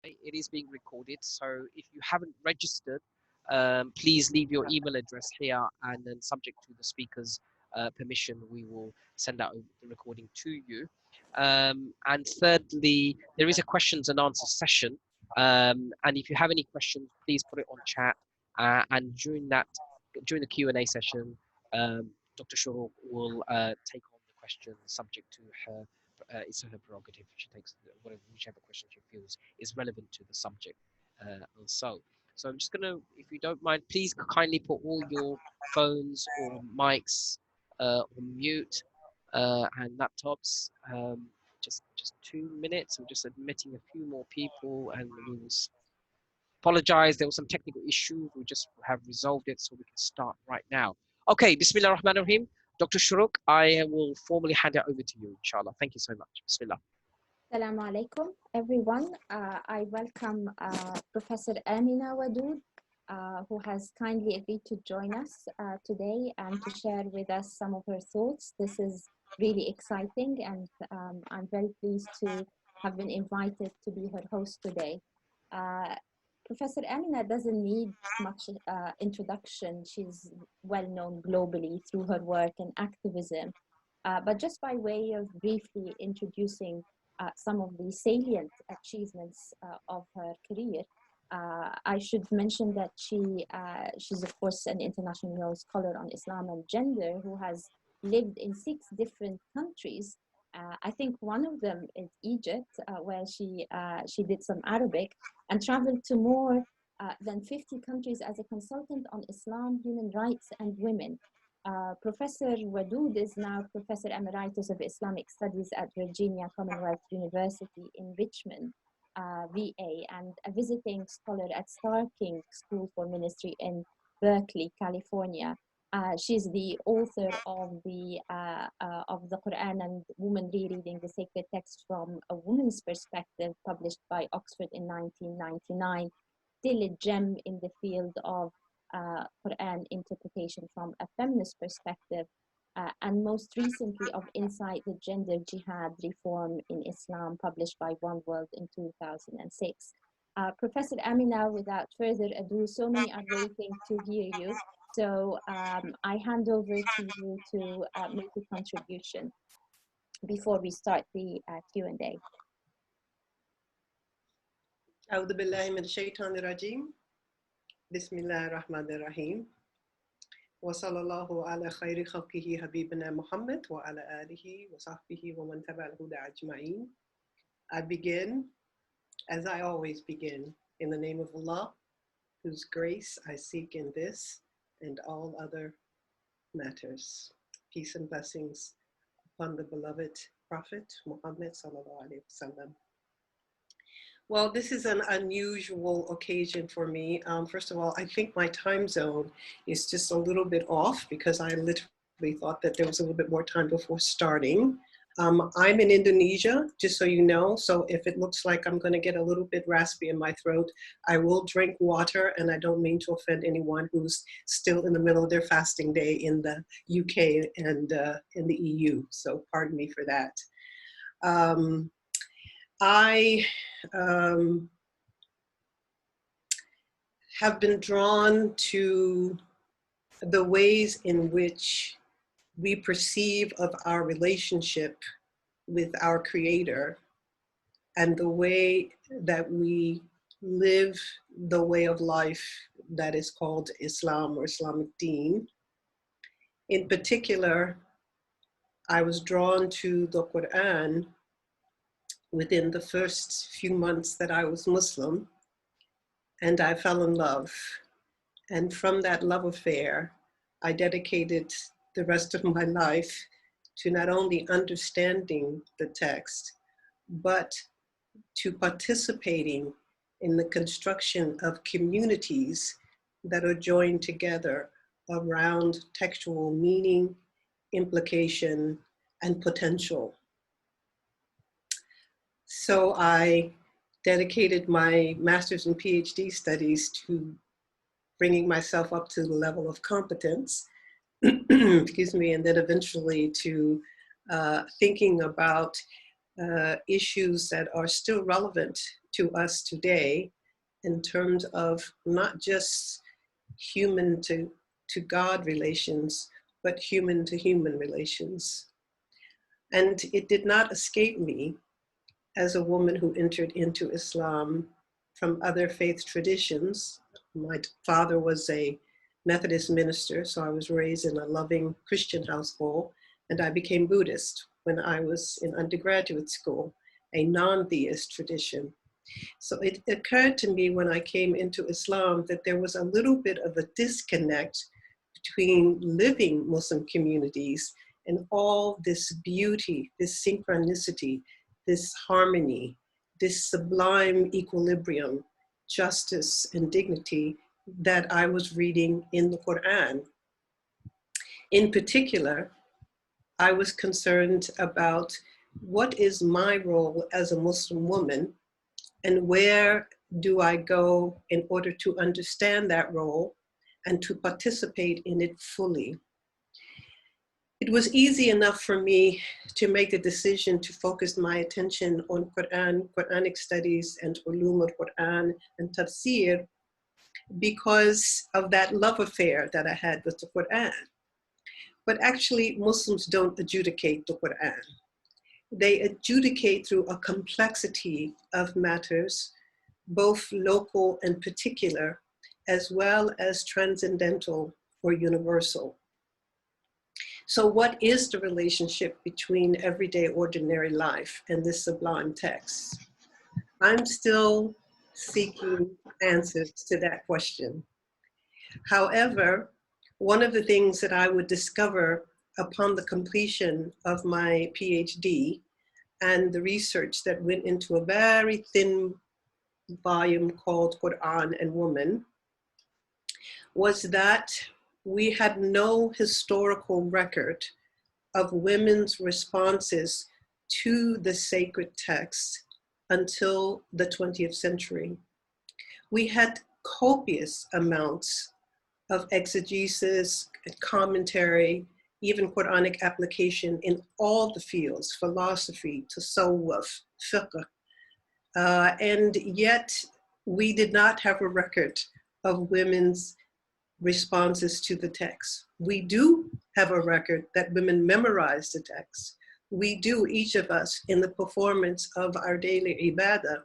It is being recorded, so if you haven't registered, please leave your email address here, and then subject to the speaker's permission, we will send out the recording to you. And thirdly, there is a questions and answers session, and if you have any questions, please put it on chat. And during the Q&A session, Dr. Shuruk will take on the question subject to her. It's her prerogative. She takes whichever question she feels is relevant to the subject. So I'm just gonna, if you don't mind, please kindly put all your phones or mics on mute and laptops. Just 2 minutes. I'm just admitting a few more people, and we will apologize. There was some technical issues. We just have resolved it, so we can start right now. Okay, Bismillah ar-Rahman ar-Rahim. Dr. Shuruk, I will formally hand it over to you, inshallah. Thank you so much. Bismillah. Assalamu alaikum, everyone. I welcome Professor Amina Wadud, who has kindly agreed to join us today and to share with us some of her thoughts. This is really exciting, and I'm very pleased to have been invited to be her host today. Professor Amina doesn't need much introduction. She's well known globally through her work and activism. But just by way of briefly introducing some of the salient achievements of her career, I should mention that she's of course an international scholar on Islam and gender who has lived in 6 different countries. I think one of them is Egypt, where she did some Arabic and traveled to more than 50 countries as a consultant on Islam, human rights, and women. Professor Wadud is now Professor Emeritus of Islamic Studies at Virginia Commonwealth University in Richmond, VA, and a visiting scholar at Starr School for Ministry in Berkeley, California. She's the author of the Quran and Women Rereading the Sacred Text from a Woman's Perspective, published by Oxford in 1999, still a gem in the field of Quran interpretation from a feminist perspective, and most recently of Inside the Gender Jihad Reform in Islam, published by One World in 2006. Professor Amina, without further ado, so many are waiting to hear you. So I hand over to you to make a contribution before we start the Q&A. أعوذ بالله من الشيطان الرجيم بسم الله الرحمن الرحيم وصلى الله على خير خلقه حبيبنا محمد وعلى آله وصحبه ومن تبع الهدى أجمعين. I begin, as I always begin, in the name of Allah, whose grace I seek in this and all other matters. Peace and blessings upon the beloved Prophet Muhammad sallallahu alaihi wasallam. Well, this is an unusual occasion for me. First of all, I think my time zone is just a little bit off because I literally thought that there was a little bit more time before starting. I'm in Indonesia, just so you know, so if it looks like I'm going to get a little bit raspy in my throat, I will drink water, and I don't mean to offend anyone who's still in the middle of their fasting day in the UK and in the EU, so pardon me for that. I have been drawn to the ways in which we perceive of our relationship with our Creator and the way that we live the way of life that is called Islam or Islamic Deen. In particular, I was drawn to the Quran within the first few months that I was Muslim, and I fell in love. And from that love affair, I dedicated the rest of my life to not only understanding the text, but to participating in the construction of communities that are joined together around textual meaning, implication, and potential. So I dedicated my master's and PhD studies to bringing myself up to the level of competence, excuse me, and then eventually to thinking about issues that are still relevant to us today in terms of not just human to God relations, but human to human relations. And it did not escape me as a woman who entered into Islam from other faith traditions. My father was a Methodist minister, so I was raised in a loving Christian household, and I became Buddhist when I was in undergraduate school, a non-theist tradition. So it occurred to me when I came into Islam that there was a little bit of a disconnect between living Muslim communities and all this beauty, this synchronicity, this harmony, this sublime equilibrium, justice and dignity that I was reading in the Quran. In particular, I was concerned about what is my role as a Muslim woman and where do I go in order to understand that role and to participate in it fully. It was easy enough for me to make the decision to focus my attention on Quran, Quranic studies, and ulum al-Quran and tafsir because of that love affair that I had with the Quran. But actually, Muslims don't adjudicate the Quran. They adjudicate through a complexity of matters, both local and particular, as well as transcendental or universal. So what is the relationship between everyday ordinary life and this sublime text? I'm still seeking answers to that question. However, one of the things that I would discover upon the completion of my PhD and the research that went into a very thin volume called Qur'an and Woman was that we had no historical record of women's responses to the sacred text until the 20th century. We had copious amounts of exegesis, commentary, even Quranic application in all the fields, philosophy, tasawwuf, fiqh, and yet we did not have a record of women's responses to the text. We do have a record that women memorize the text. We do, each of us, in the performance of our daily ibadah,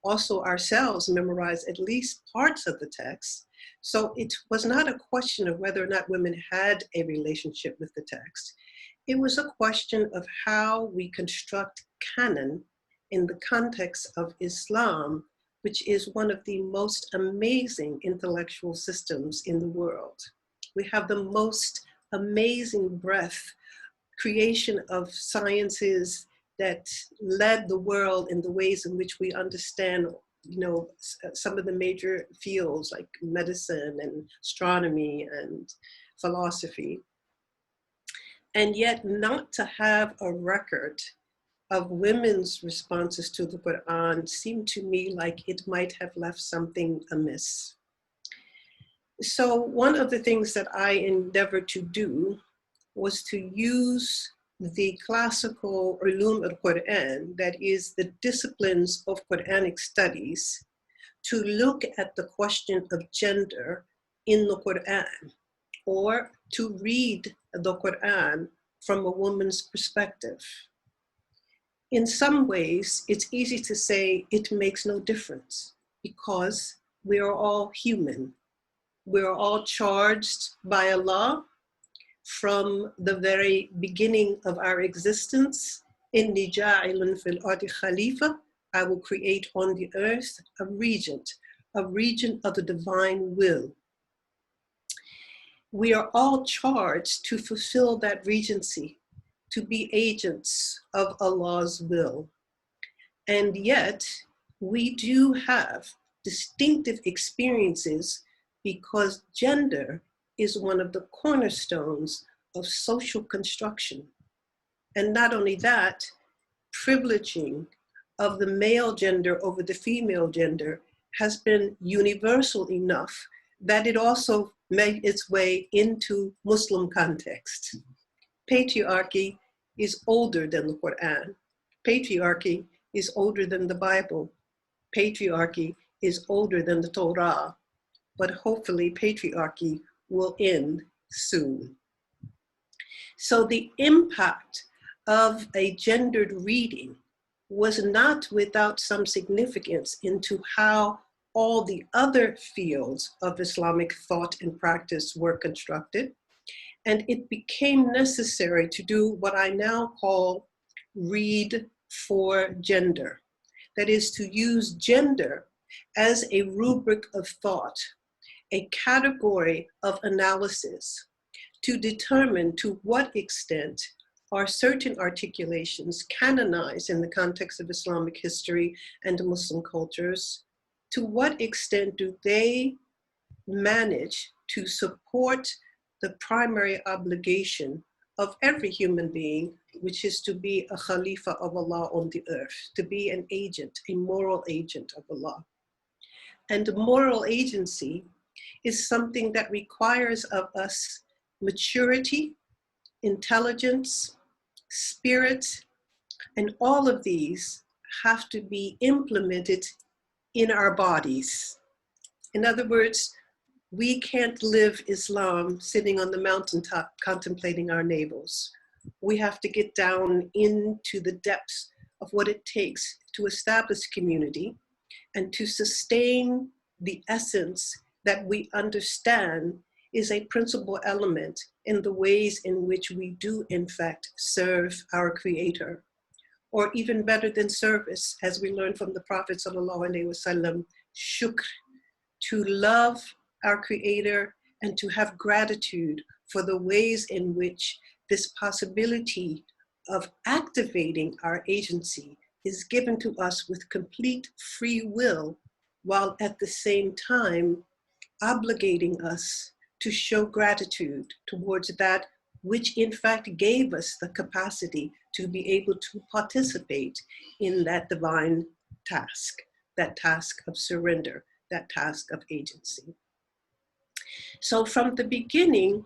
also ourselves memorize at least parts of the text. So it was not a question of whether or not women had a relationship with the text. It was a question of how we construct canon in the context of Islam, which is one of the most amazing intellectual systems in the world. We have the most amazing breadth, creation of sciences that led the world in the ways in which we understand, some of the major fields like medicine and astronomy and philosophy. And yet not to have a record of women's responses to the Quran seemed to me like it might have left something amiss. So one of the things that I endeavored to do was to use the classical ulum al-Quran, that is the disciplines of Quranic studies, to look at the question of gender in the Quran, or to read the Quran from a woman's perspective. In some ways, it's easy to say it makes no difference because we are all human. We are all charged by Allah from the very beginning of our existence. Inni ja'ilun fil ardi khalifa, I will create on the earth a regent of the divine will. We are all charged to fulfill that regency, to be agents of Allah's will. And yet, we do have distinctive experiences because gender is one of the cornerstones of social construction. And not only that, privileging of the male gender over the female gender has been universal enough that it also made its way into Muslim context. Patriarchy is older than the Quran. Patriarchy is older than the Bible. patriarchy is older than the Torah, but hopefully patriarchy will end soon. So the impact of a gendered reading was not without some significance into how all the other fields of Islamic thought and practice were constructed. And it became necessary to do what I now call read for gender. That is, to use gender as a rubric of thought, a category of analysis, to determine to what extent are certain articulations canonized in the context of Islamic history and Muslim cultures. To what extent do they manage to support the primary obligation of every human being, which is to be a Khalifa of Allah on the earth, to be an agent, a moral agent of Allah. And moral agency is something that requires of us maturity, intelligence, spirit, and all of these have to be implemented in our bodies. In other words, we can't live Islam sitting on the mountaintop contemplating our navels. We have to get down into the depths of what it takes to establish community and to sustain the essence that we understand is a principal element in the ways in which we do, in fact, serve our Creator. Or even better than service, as we learned from the Prophet ﷺ, shukr, to love our Creator and to have gratitude for the ways in which this possibility of activating our agency is given to us with complete free will, while at the same time obligating us to show gratitude towards that which in fact gave us the capacity to be able to participate in that divine task, that task of surrender, that task of agency. So from the beginning,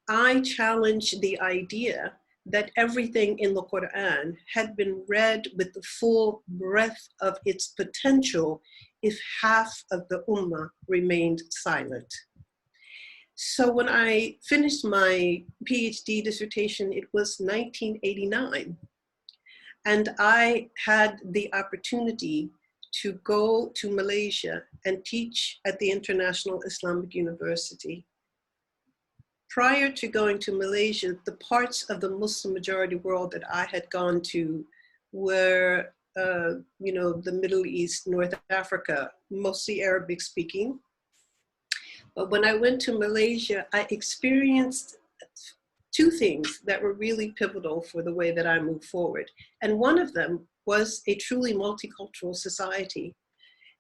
I challenged the idea that everything in the Qur'an had been read with the full breadth of its potential if half of the Ummah remained silent. So when I finished my PhD dissertation, it was 1989. And I had the opportunity to go to Malaysia and teach at the International Islamic University. Prior to going to Malaysia, the parts of the Muslim majority world that I had gone to were, the Middle East, North Africa, mostly Arabic speaking. But when I went to Malaysia, I experienced two things that were really pivotal for the way that I moved forward. And one of them was a truly multicultural society,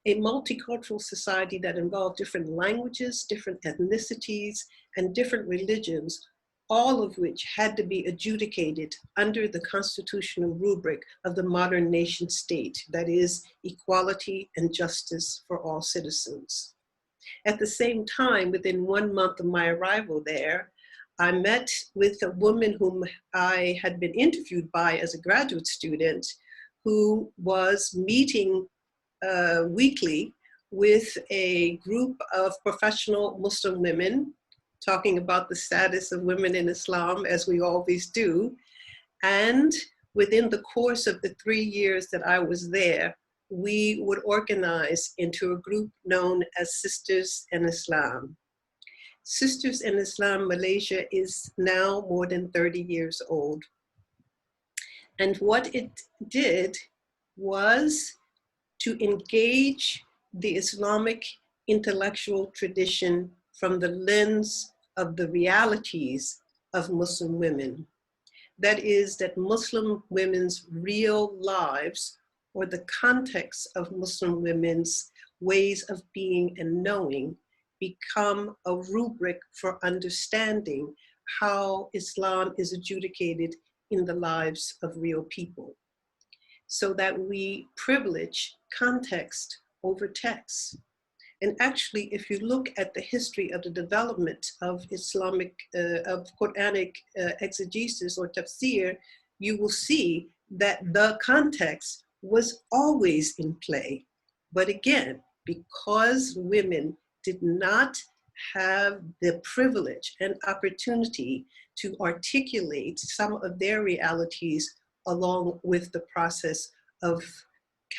a multicultural society that involved different languages, different ethnicities, and different religions, all of which had to be adjudicated under the constitutional rubric of the modern nation state, that is, equality and justice for all citizens. At the same time, within 1 month of my arrival there, I met with a woman whom I had been interviewed by as a graduate student, who was meeting weekly with a group of professional Muslim women, talking about the status of women in Islam, as we always do. And within the course of the 3 years that I was there, we would organize into a group known as Sisters in Islam. Sisters in Islam Malaysia is now more than 30 years old. And what it did was to engage the Islamic intellectual tradition from the lens of the realities of Muslim women. That is, that Muslim women's real lives, or the context of Muslim women's ways of being and knowing, become a rubric for understanding how Islam is adjudicated in the lives of real people, so that we privilege context over text. And actually, if you look at the history of the development of Islamic, of Quranic exegesis or tafsir, you will see that the context was always in play. But again, because women did not have the privilege and opportunity to articulate some of their realities along with the process of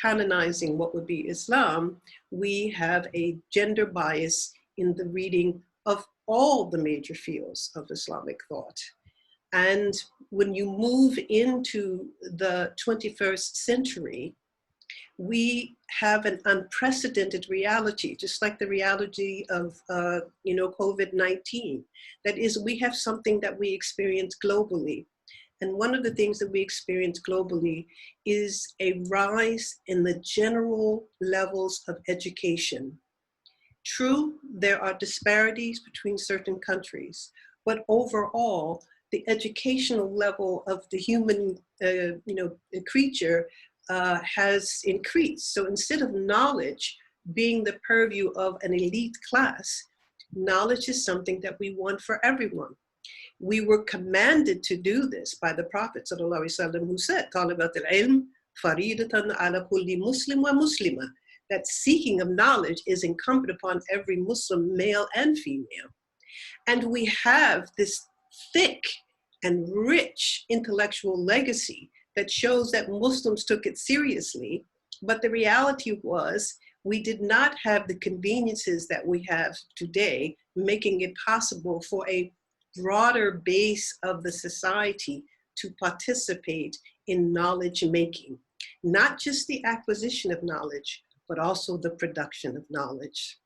canonizing what would be Islam, we have a gender bias in the reading of all the major fields of Islamic thought. And when you move into the 21st century, we have an unprecedented reality, just like the reality of COVID-19. That is, we have something that we experience globally. And one of the things that we experience globally is a rise in the general levels of education. True, there are disparities between certain countries, but overall, the educational level of the human creature has increased. So instead of knowledge being the purview of an elite class, knowledge is something that we want for everyone. We were commanded to do this by the Prophet ﷺ, who said, "Talibat al-ilm faridatan ala kulli muslim wa muslima," that seeking of knowledge is incumbent upon every Muslim, male and female. And we have this thick and rich intellectual legacy that shows that Muslims took it seriously, but the reality was we did not have the conveniences that we have today, making it possible for a broader base of the society to participate in knowledge making, not just the acquisition of knowledge, but also the production of knowledge.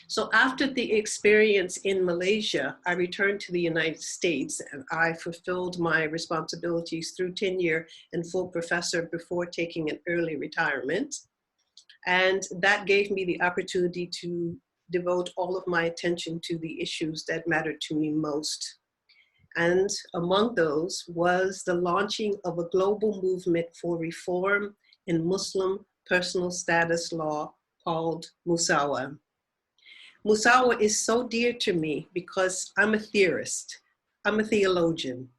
So after the experience in Malaysia, I returned to the United States and I fulfilled my responsibilities through tenure and full professor before taking an early retirement. And that gave me the opportunity to devote all of my attention to the issues that mattered to me most. And among those was the launching of a global movement for reform in Muslim personal status law called Musawa. Musawa is so dear to me because I'm a theorist, I'm a theologian.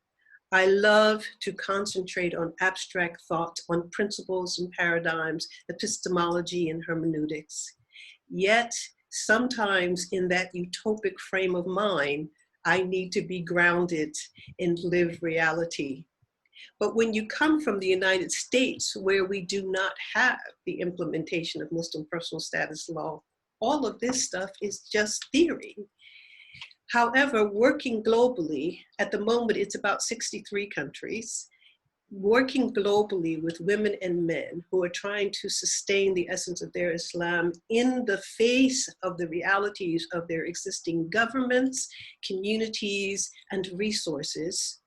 I love to concentrate on abstract thought, on principles and paradigms, epistemology and hermeneutics. Yet, sometimes in that utopic frame of mind, I need to be grounded in lived reality. But when you come from the United States, where we do not have the implementation of Muslim personal status law, all of this stuff is just theory. However, working globally, at the moment it's about 63 countries, working globally with women and men who are trying to sustain the essence of their Islam in the face of the realities of their existing governments, communities, and resources,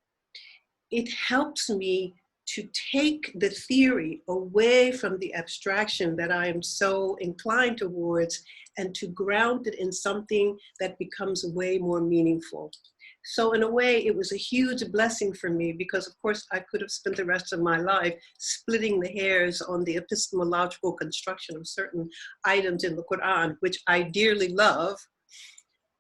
it helps me to take the theory away from the abstraction that I am so inclined towards and to ground it in something that becomes way more meaningful. So in a way, it was a huge blessing for me because of course I could have spent the rest of my life splitting the hairs on the epistemological construction of certain items in the Quran, which I dearly love,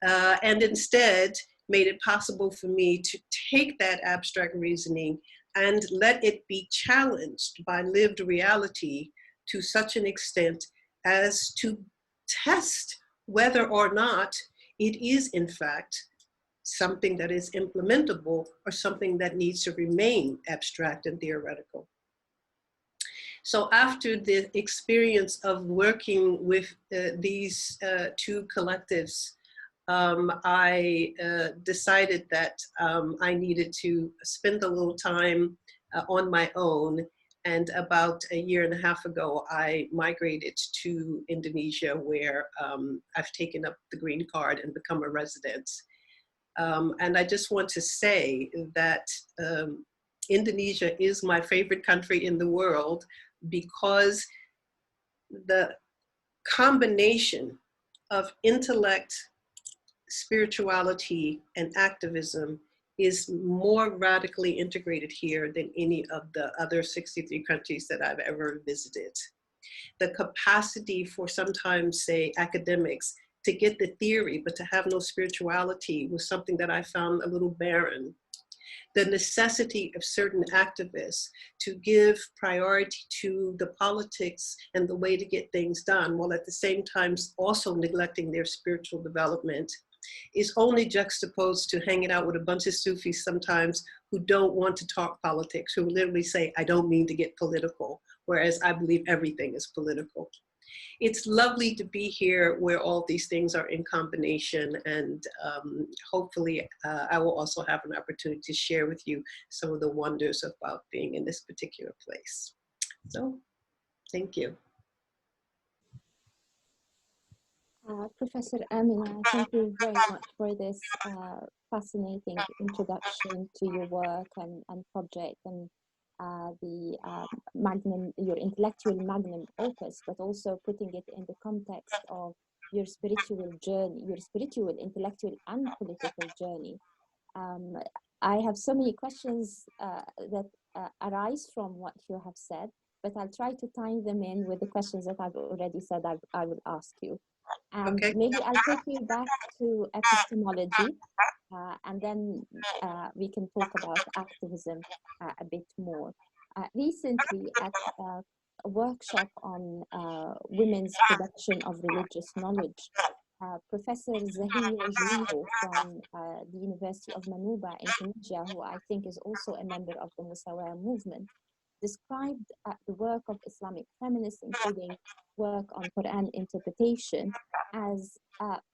and instead made it possible for me to take that abstract reasoning and let it be challenged by lived reality to such an extent as to test whether or not it is in fact something that is implementable or something that needs to remain abstract and theoretical. So after the experience of working with these two collectives, I decided that I needed to spend a little time on my own. And about a year and a half ago, I migrated to Indonesia, where I've taken up the green card and become a resident. And I just want to say that Indonesia is my favorite country in the world because the combination of intellect, spirituality, and activism is more radically integrated here than any of the other 63 countries that I've ever visited. The capacity for sometimes, say, academics to get the theory, but to have no spirituality was something that I found a little barren. the necessity of certain activists to give priority to the politics and the way to get things done, while at the same time also neglecting their spiritual development, is only juxtaposed to hanging out with a bunch of Sufis sometimes who don't want to talk politics, who literally say, I don't mean to get political, whereas I believe everything is political. It's lovely to be here where all these things are in combination, and hopefully I will also have an opportunity to share with you some of the wonders about being in this particular place. So, thank you. Professor Amina, thank you very much for this fascinating introduction to your work and project and your intellectual magnum opus, but also putting it in the context of your spiritual journey, your spiritual, intellectual, and political journey. I have so many questions that arise from what you have said, but I'll try to tie them in with the questions that I've already said I will ask you. And Okay. maybe I'll take you back to epistemology, and then we can talk about activism a bit more. Recently, at a workshop on women's production of religious knowledge, Professor Tahini from the University of Manuba in Tunisia, who I think is also a member of the Musawa movement, described the work of Islamic feminists, including work on Quran interpretation, as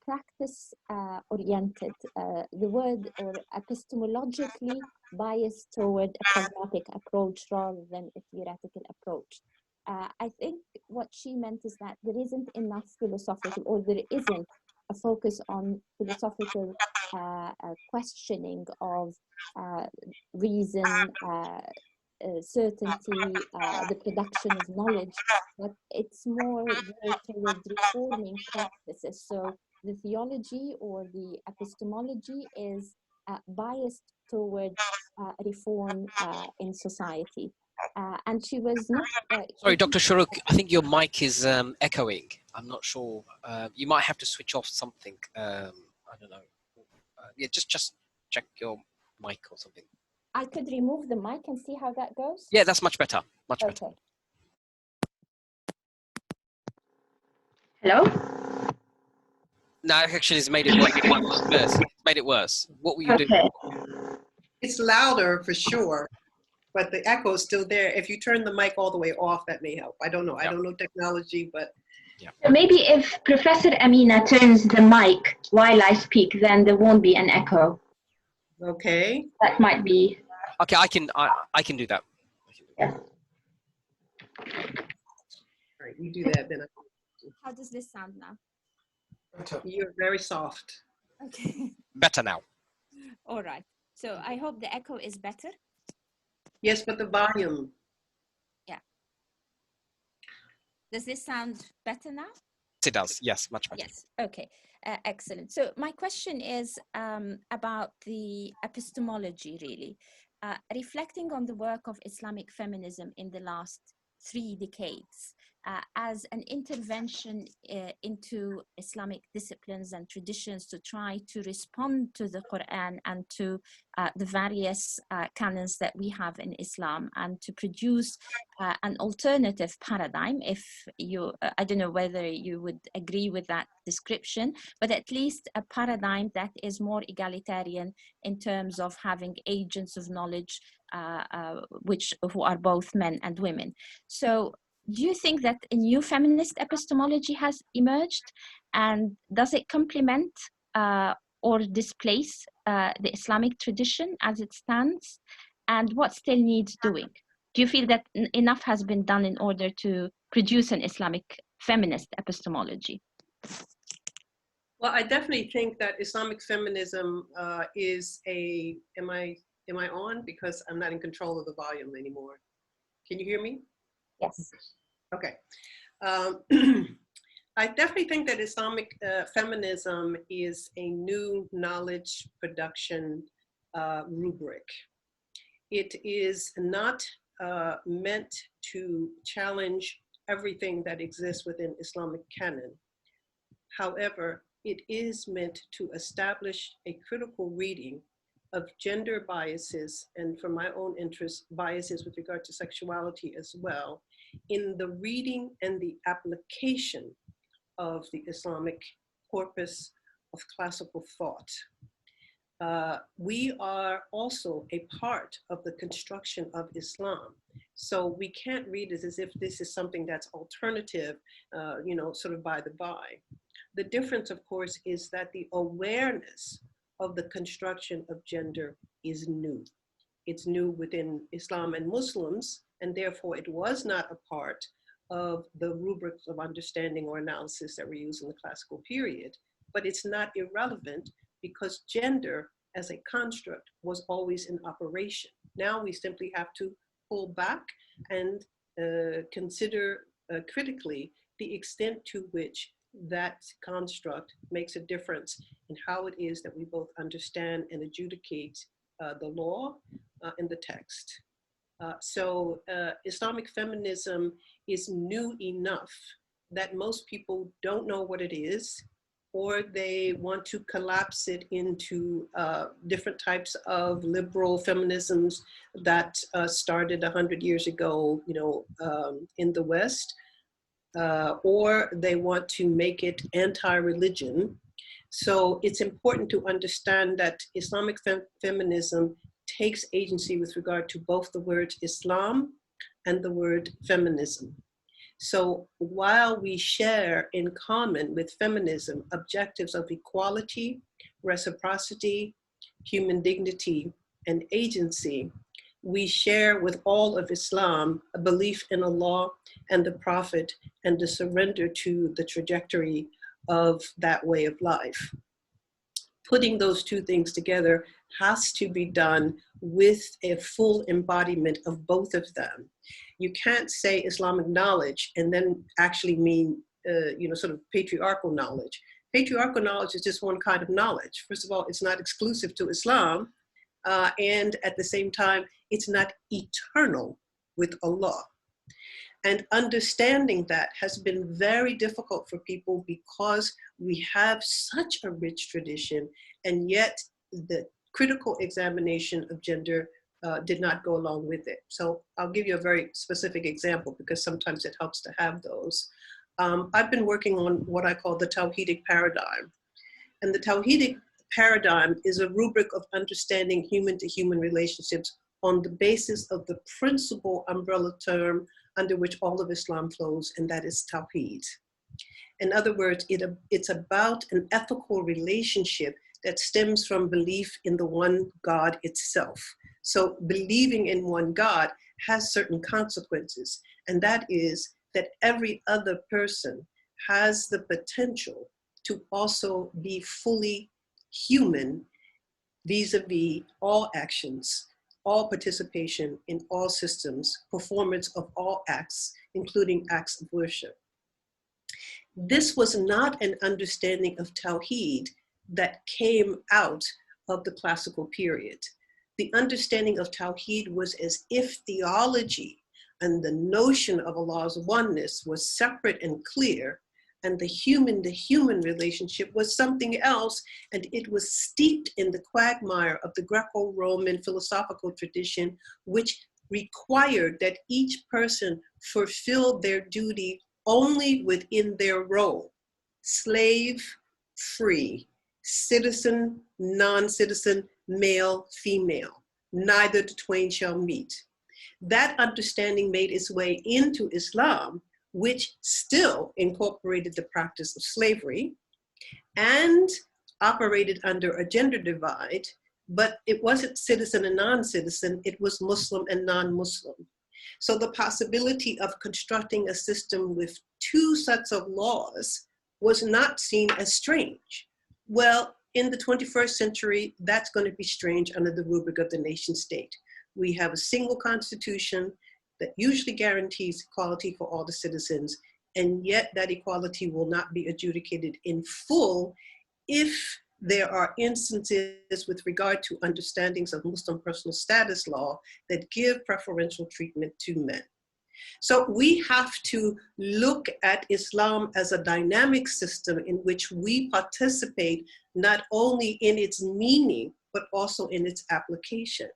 practice-oriented. The word, or epistemologically biased toward a pragmatic approach rather than a theoretical approach. I think what she meant is that there isn't enough philosophical, or there isn't a focus on philosophical questioning of reason, certainty, the production of knowledge, but it's more geared toward reforming practices. So the theology or the epistemology is biased toward reform in society. And she was not... Sorry, Dr. Shuruk, I think your mic is echoing. I'm not sure. You might have to switch off something. I don't know. Yeah, just check your mic or something. I could remove the mic and see how that goes? Yeah, that's much better. Much better. Okay. Hello? No, actually, it's made it worse. It's made it worse. What were you doing? It's louder for sure, but the echo is still there. If you turn the mic all the way off, that may help. I don't know. I don't know technology, but... Yeah. Maybe if Professor Amina turns the mic while I speak, then there won't be an echo. Okay. That might be... Okay, I can do that. Yeah. All right, you do that then. How does this sound now? You're very soft. Okay. Better now. All right. So I hope the echo is better. Yes, but the volume. Yeah. Does this sound better now? It does. Yes, much better. Yes. Okay. Excellent. So my question is about the epistemology, really. Reflecting on the work of Islamic feminism in the last 3 decades as an intervention into Islamic disciplines and traditions to try to respond to the Quran and to the various canons that we have in Islam, and to produce an alternative paradigm. If you, I don't know whether you would agree with that description, but at least a paradigm that is more egalitarian in terms of having agents of knowledge who are both men and women. So do you think that a new feminist epistemology has emerged, and does it complement or displace the Islamic tradition as it stands, and what still needs doing? Do you feel that enough has been done in order to produce an Islamic feminist epistemology? Well, I definitely think that Islamic feminism is a, am I on? Because I'm not in control of the volume anymore. Can you hear me? Yes. Okay. I definitely think that Islamic feminism is a new knowledge production rubric. It is not meant to challenge everything that exists within Islamic canon. However, it is meant to establish a critical reading of gender biases, and for my own interest, biases with regard to sexuality as well, in the reading and the application of the Islamic corpus of classical thought. We are also a part of the construction of Islam. So we can't read it as if this is something that's alternative, sort of by the by. The difference, of course, is that the awareness of the construction of gender is new. It's new within Islam and Muslims, and therefore it was not a part of the rubrics of understanding or analysis that were used in the classical period. But it's not irrelevant because gender as a construct was always in operation. Now we simply have to pull back and consider critically the extent to which that construct makes a difference in how it is that we both understand and adjudicate the law and the text. So Islamic feminism is new enough that most people don't know what it is, or they want to collapse it into different types of liberal feminisms that started 100 years ago, in the West, or they want to make it anti-religion. So it's important to understand that Islamic feminism takes agency with regard to both the word Islam and the word feminism. So while we share in common with feminism objectives of equality, reciprocity, human dignity, and agency, we share with all of Islam a belief in Allah and the Prophet and the surrender to the trajectory of that way of life. Putting those two things together has to be done with a full embodiment of both of them. You can't say Islamic knowledge and then actually mean, sort of patriarchal knowledge. Patriarchal knowledge is just one kind of knowledge. First of all, it's not exclusive to Islam, and at the same time, it's not eternal with Allah. And understanding that has been very difficult for people because we have such a rich tradition, and yet the critical examination of gender did not go along with it. So I'll give you a very specific example because sometimes it helps to have those. I've been working on what I call the Tawhidic paradigm. And the Tawhidic paradigm is a rubric of understanding human-to-human relationships on the basis of the principal umbrella term under which all of Islam flows, and that is Tawhid. In other words, it's about an ethical relationship that stems from belief in the one God itself. So believing in one God has certain consequences, and that is that every other person has the potential to also be fully human vis-a-vis all actions, all participation in all systems, performance of all acts, including acts of worship. This was not an understanding of Tawheed that came out of the classical period. The understanding of Tawheed was as if theology and the notion of Allah's oneness was separate and clear, and the human-to-human relationship was something else, and it was steeped in the quagmire of the Greco-Roman philosophical tradition, which required that each person fulfill their duty only within their role: slave, free, citizen, non-citizen, male, female. Neither the twain shall meet. That understanding made its way into Islam, which still incorporated the practice of slavery and operated under a gender divide, but it wasn't citizen and non-citizen, it was Muslim and non-Muslim. So the possibility of constructing a system with two sets of laws was not seen as strange. Well, in the 21st century, that's going to be strange under the rubric of the nation state. We have a single constitution that usually guarantees equality for all the citizens, and yet that equality will not be adjudicated in full if there are instances with regard to understandings of Muslim personal status law that give preferential treatment to men. So we have to look at Islam as a dynamic system in which we participate not only in its meaning but also in its application.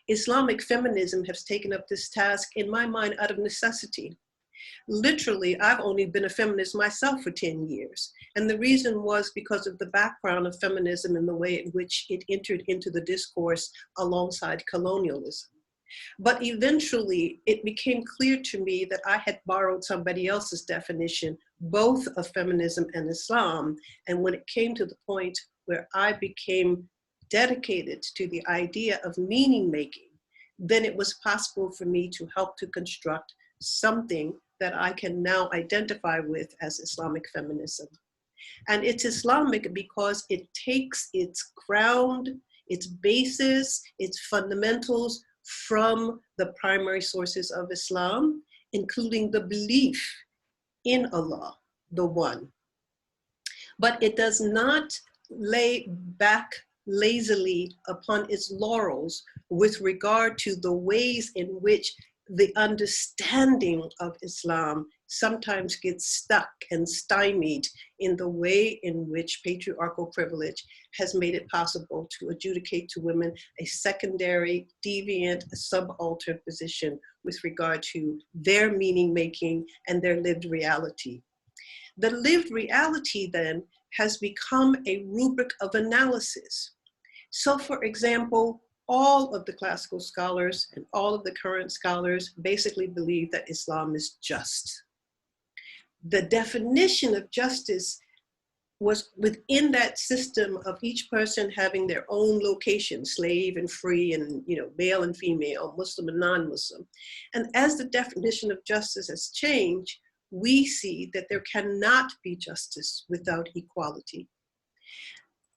Islamic feminism has taken up this task, in my mind, out of necessity. Literally, I've only been a feminist myself for 10 years. And the reason was because of the background of feminism and the way in which it entered into the discourse alongside colonialism. But eventually, it became clear to me that I had borrowed somebody else's definition, both of feminism and Islam. And when it came to the point where I became dedicated to the idea of meaning making, then it was possible for me to help to construct something that I can now identify with as Islamic feminism. And it's Islamic because it takes its ground, its basis, its fundamentals from the primary sources of Islam, including the belief in Allah, the One. But it does not lay back lazily upon its laurels with regard to the ways in which the understanding of Islam sometimes gets stuck and stymied in the way in which patriarchal privilege has made it possible to adjudicate to women a secondary, deviant, subaltern position with regard to their meaning making and their lived reality. The lived reality then has become a rubric of analysis. So for example, all of the classical scholars and all of the current scholars basically believe that Islam is just. The definition of justice was within that system of each person having their own location, slave and free, and male and female, Muslim and non-Muslim. And as the definition of justice has changed, we see that there cannot be justice without equality.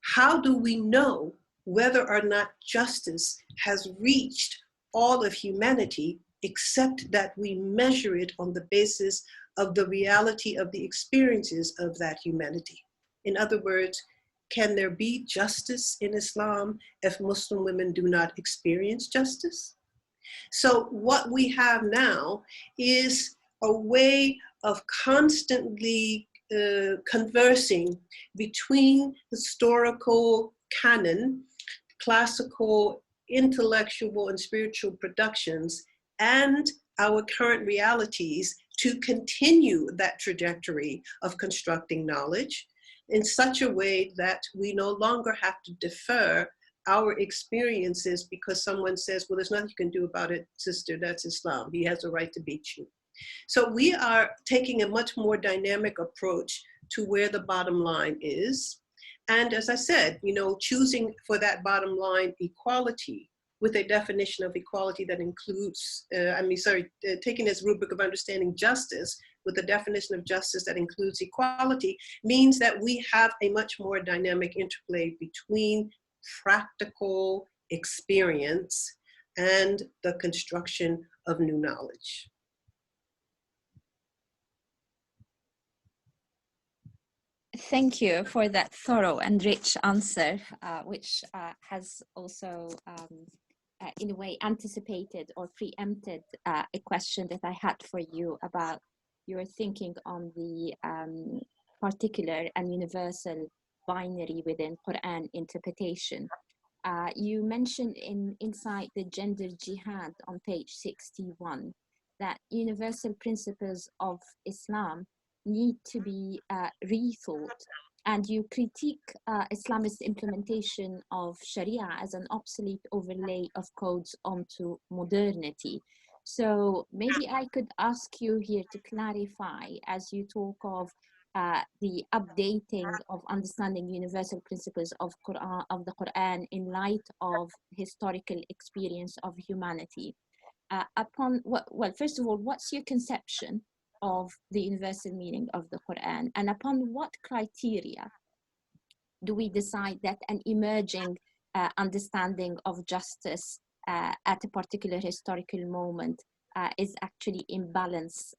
How do we know whether or not justice has reached all of humanity, except that we measure it on the basis of the reality of the experiences of that humanity? In other words, can there be justice in Islam if Muslim women do not experience justice? So what we have now is a way of constantly conversing between historical canon, classical, intellectual, and spiritual productions, and our current realities to continue that trajectory of constructing knowledge in such a way that we no longer have to defer our experiences because someone says, well, there's nothing you can do about it, sister, that's Islam. He has a right to beat you. So we are taking a much more dynamic approach to where the bottom line is. And as I said, choosing for that bottom line equality with a definition of equality that includes, taking this rubric of understanding justice with a definition of justice that includes equality means that we have a much more dynamic interplay between practical experience and the construction of new knowledge. Thank you for that thorough and rich answer, which has also, in a way, anticipated or preempted a question that I had for you about your thinking on the particular and universal binary within Quran interpretation. You mentioned inside the gender jihad on page 61 that universal principles of Islam need to be rethought, and you critique Islamist implementation of Sharia as an obsolete overlay of codes onto modernity. So maybe I could ask you here to clarify, as you talk of the updating of understanding universal principles of the Quran in light of historical experience of humanity. First of all, what's your conception of the universal meaning of the Quran, and upon what criteria do we decide that an emerging understanding of justice at a particular historical moment is actually in balance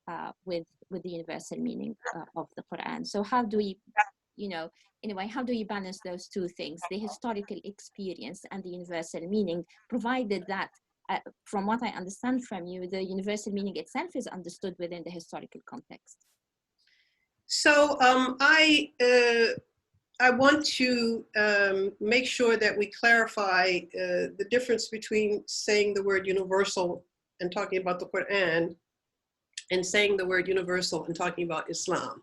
with the universal meaning of the Quran? So how do we, in a way, how do you balance those two things, the historical experience and the universal meaning, provided that from what I understand from you, the universal meaning itself is understood within the historical context? So I want to make sure that we clarify the difference between saying the word universal and talking about the Quran and saying the word universal and talking about Islam.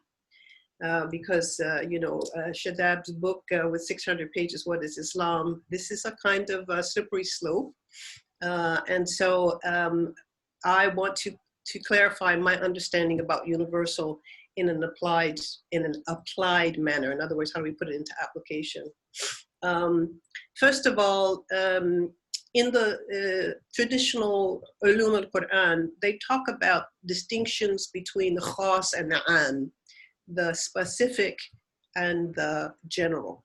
Because, you know, Shadab's book with 600 pages, What is Islam? This is a kind of a slippery slope. And so I want to clarify my understanding about universal in an applied manner. In other words, how do we put it into application? First of all, in the traditional ulum al-Quran, they talk about distinctions between the khas and the am, the specific and the general.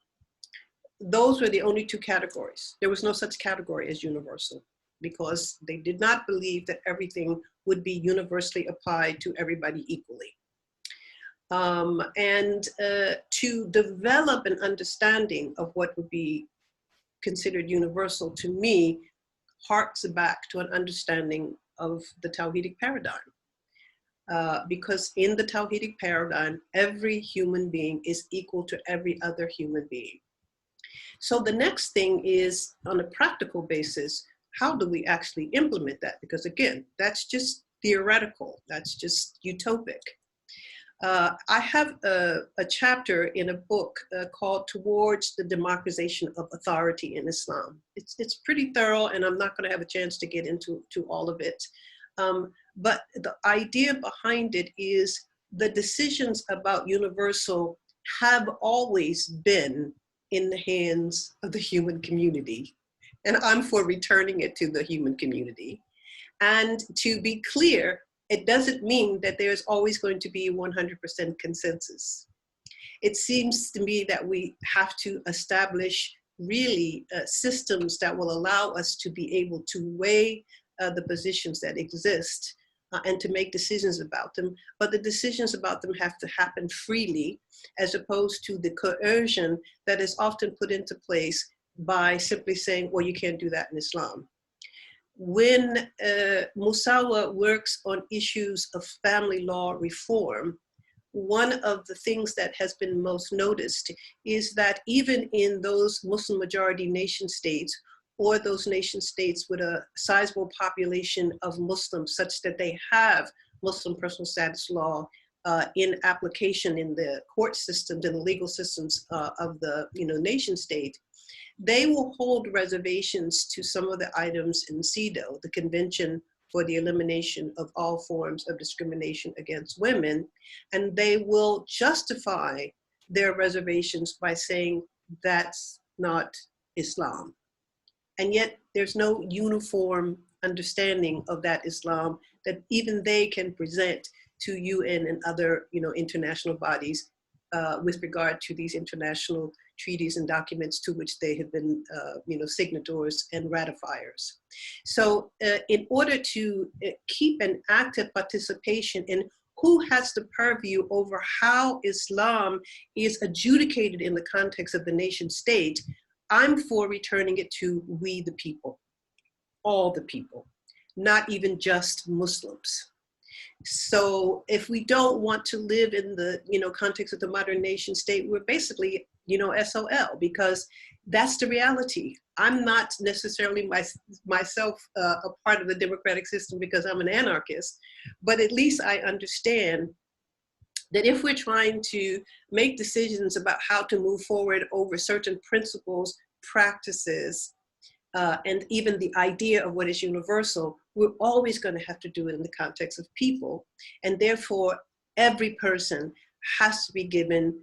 Those were the only two categories. There was no such category as universal because they did not believe that everything would be universally applied to everybody equally. To develop an understanding of what would be considered universal, to me, harks back to an understanding of the Talmudic paradigm. Because in the Talmudic paradigm, every human being is equal to every other human being. So the next thing is, on a practical basis, how do we actually implement that? Because again, that's just theoretical, that's just utopic. I have a chapter in a book called Towards the Democratization of Authority in Islam. It's pretty thorough, and I'm not going to have a chance to get into all of it. But the idea behind it is the decisions about universal have always been in the hands of the human community. And I'm for returning it to the human community. And to be clear, it doesn't mean that there's always going to be 100% consensus. It seems to me that we have to establish really systems that will allow us to be able to weigh the positions that exist and to make decisions about them. But the decisions about them have to happen freely, as opposed to the coercion that is often put into place by simply saying, well, you can't do that in Islam. When Musawa works on issues of family law reform, one of the things that has been most noticed is that even in those Muslim majority nation states, or those nation states with a sizable population of Muslims such that they have Muslim personal status law in application in the court systems and the legal systems of the nation state, they will hold reservations to some of the items in CEDAW, the Convention for the Elimination of All Forms of Discrimination Against Women, and they will justify their reservations by saying that's not Islam. And yet there's no uniform understanding of that Islam that even they can present to UN and other international bodies with regard to these international treaties and documents to which they have been signatories and ratifiers. So in order to keep an active participation in who has the purview over how Islam is adjudicated in the context of the nation state, I'm for returning it to we the people, all the people, not even just Muslims. So if we don't want to live in the context of the modern nation state, we're basically SOL, because that's the reality. I'm not necessarily myself a part of the democratic system because I'm an anarchist, but at least I understand that if we're trying to make decisions about how to move forward over certain principles, practices, and even the idea of what is universal, we're always going to have to do it in the context of people. And therefore, every person has to be given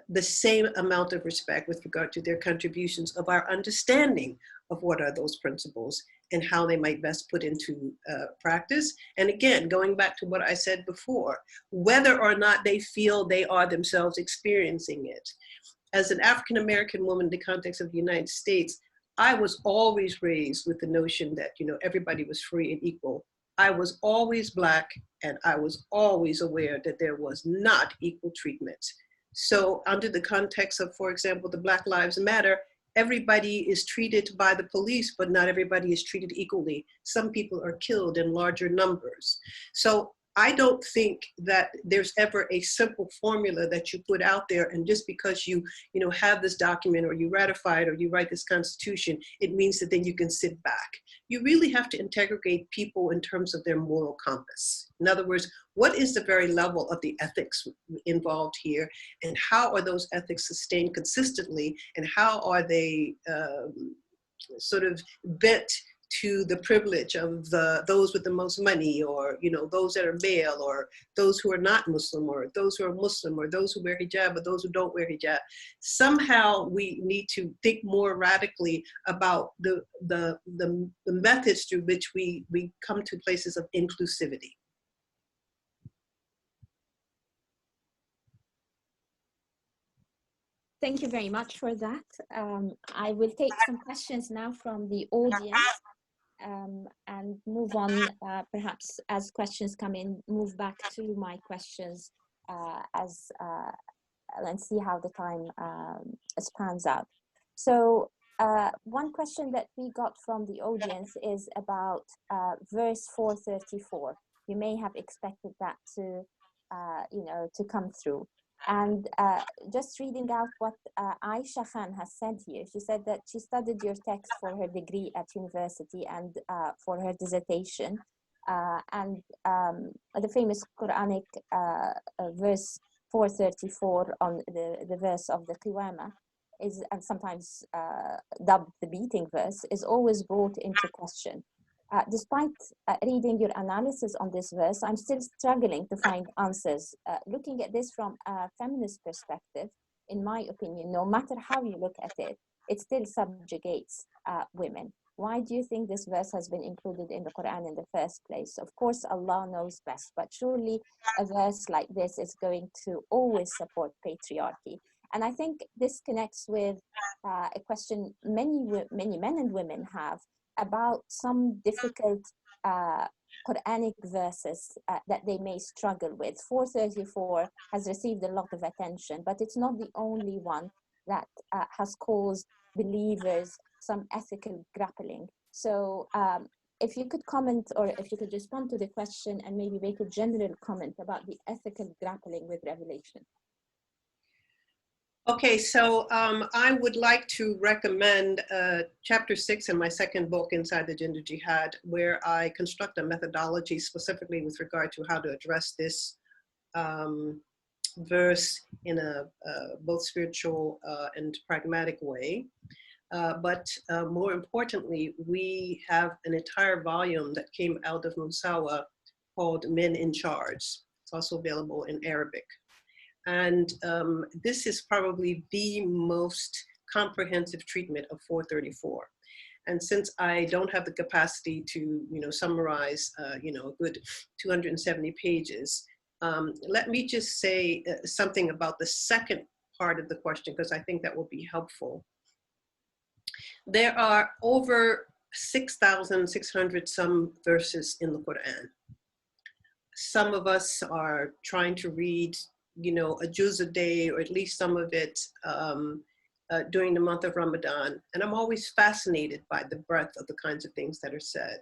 the same amount of respect with regard to their contributions of our understanding of what are those principles and how they might best put into practice. And again, going back to what I said before, whether or not they feel they are themselves experiencing it. As an African-American woman in the context of the United States, I was always raised with the notion that everybody was free and equal. I was always Black, and I was always aware that there was not equal treatment. So under the context of, for example, the Black Lives Matter, everybody is treated by the police, but not everybody is treated equally. Some people are killed in larger numbers. So I don't think that there's ever a simple formula that you put out there, and just because you have this document or you ratify it or you write this constitution, it means that then you can sit back. You really have to interrogate people in terms of their moral compass. In other words, what is the very level of the ethics involved here, and how are those ethics sustained consistently, and how are they sort of bent to the privilege of those with the most money, or those that are male, or those who are not Muslim, or those who are Muslim, or those who wear hijab, or those who don't wear hijab. Somehow we need to think more radically about the methods through which we come to places of inclusivity. Thank you very much for that. I will take some questions now from the audience. And move on, perhaps as questions come in, move back to my questions and see how the time spans out. So one question that we got from the audience is about verse 434. You may have expected that to come through. And just reading out what Aisha Khan has said here, she said that she studied your text for her degree at university and for her dissertation. And the famous Quranic verse 434 on the verse of the Qiyamah is, and sometimes dubbed the beating verse, is always brought into question. Despite reading your analysis on this verse, I'm still struggling to find answers. Looking at this from a feminist perspective, in my opinion, no matter how you look at it, it still subjugates women. Why do you think this verse has been included in the Quran in the first place? Of course, Allah knows best, but surely a verse like this is going to always support patriarchy. And I think this connects with a question many men and women have about some difficult Quranic verses that they may struggle with. 434 has received a lot of attention, but it's not the only one that has caused believers some ethical grappling. So if you could comment, or if you could respond to the question and maybe make a general comment about the ethical grappling with Revelation. Okay, so I would like to recommend chapter 6 in my second book, Inside the Gender Jihad, where I construct a methodology specifically with regard to how to address this verse in a both spiritual and pragmatic way. But more importantly, we have an entire volume that came out of Musawa called Men in Charge. It's also available in Arabic. And this is probably the most comprehensive treatment of 434. And since I don't have the capacity to, summarize, a good 270 pages, let me just say something about the second part of the question, because I think that will be helpful. There are over 6,600 some verses in the Quran. Some of us are trying to read a juz a day, or at least some of it during the month of Ramadan. And I'm always fascinated by the breadth of the kinds of things that are said.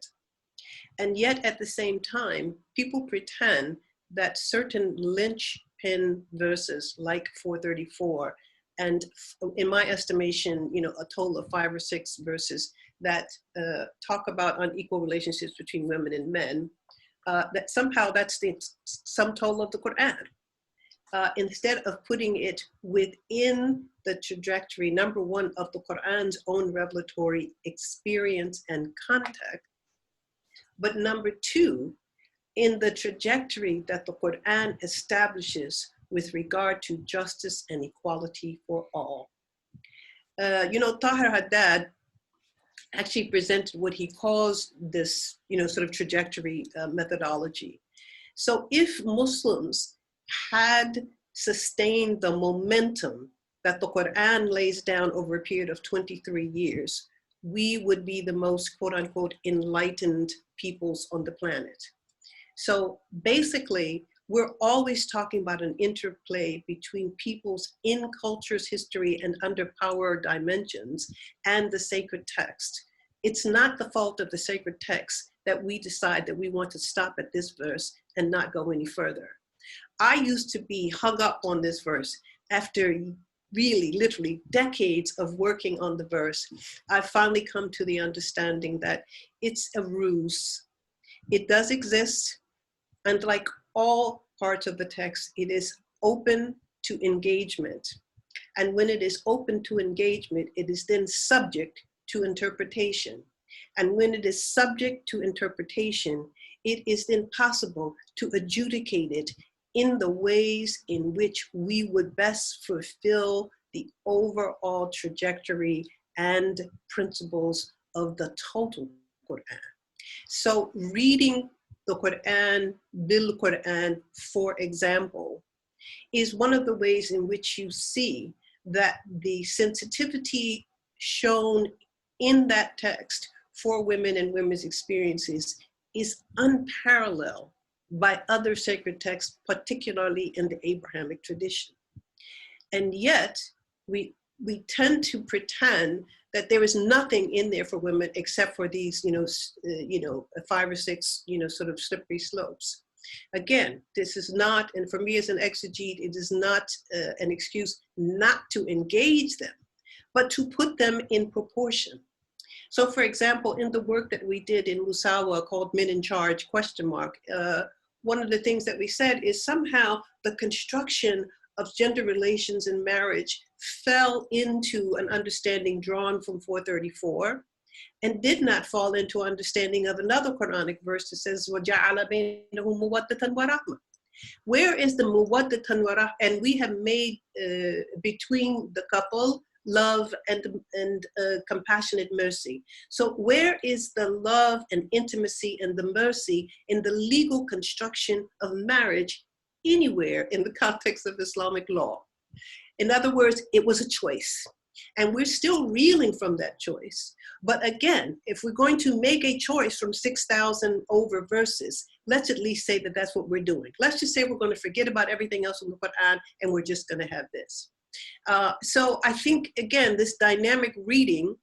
And yet at the same time, people pretend that certain linchpin verses like 434, and in my estimation, a total of 5 or 6 verses that talk about unequal relationships between women and men, that somehow that's the sum total of the Quran. Instead of putting it within the trajectory, number one, of the Quran's own revelatory experience and context, but number two, in the trajectory that the Quran establishes with regard to justice and equality for all. Tahir Haddad actually presented what he calls this, sort of trajectory methodology. So if Muslims had sustained the momentum that the Quran lays down over a period of 23 years, we would be the most, quote unquote, enlightened peoples on the planet. So basically, we're always talking about an interplay between peoples in cultures, history, and underpowered dimensions and the sacred text. It's not the fault of the sacred text that we decide that we want to stop at this verse and not go any further. I used to be hung up on this verse after really, literally decades of working on the verse. I've finally come to the understanding that it's a ruse. It does exist, and like all parts of the text, it is open to engagement. And when it is open to engagement, it is then subject to interpretation. And when it is subject to interpretation, it is then possible to adjudicate it in the ways in which we would best fulfill the overall trajectory and principles of the total Quran. So reading the Quran, Bil Quran, for example, is one of the ways in which you see that the sensitivity shown in that text for women and women's experiences is unparalleled by other sacred texts, particularly in the Abrahamic tradition. And yet, we tend to pretend that there is nothing in there for women except for these, 5 or 6, sort of slippery slopes. Again, this is not, and for me as an exegete, it is not an excuse not to engage them, but to put them in proportion. So for example, in the work that we did in Musawa called Men in Charge, ? One of the things that we said is somehow the construction of gender relations in marriage fell into an understanding drawn from 434 and did not fall into understanding of another Quranic verse that says, وَجَعَلَ بَيْنَهُمْ مُوَدَّةً وَرَحْمَةً. Where is the muwaddatan wa rahmah? And we have made between the couple love and compassionate mercy. So where is the love and intimacy and the mercy in the legal construction of marriage anywhere in the context of Islamic law? In other words, it was a choice. And we're still reeling from that choice. But again, if we're going to make a choice from 6,000 over verses, let's at least say that that's what we're doing. Let's just say we're going to forget about everything else in the Quran and we're just going to have this. So I think, again, this dynamic reading,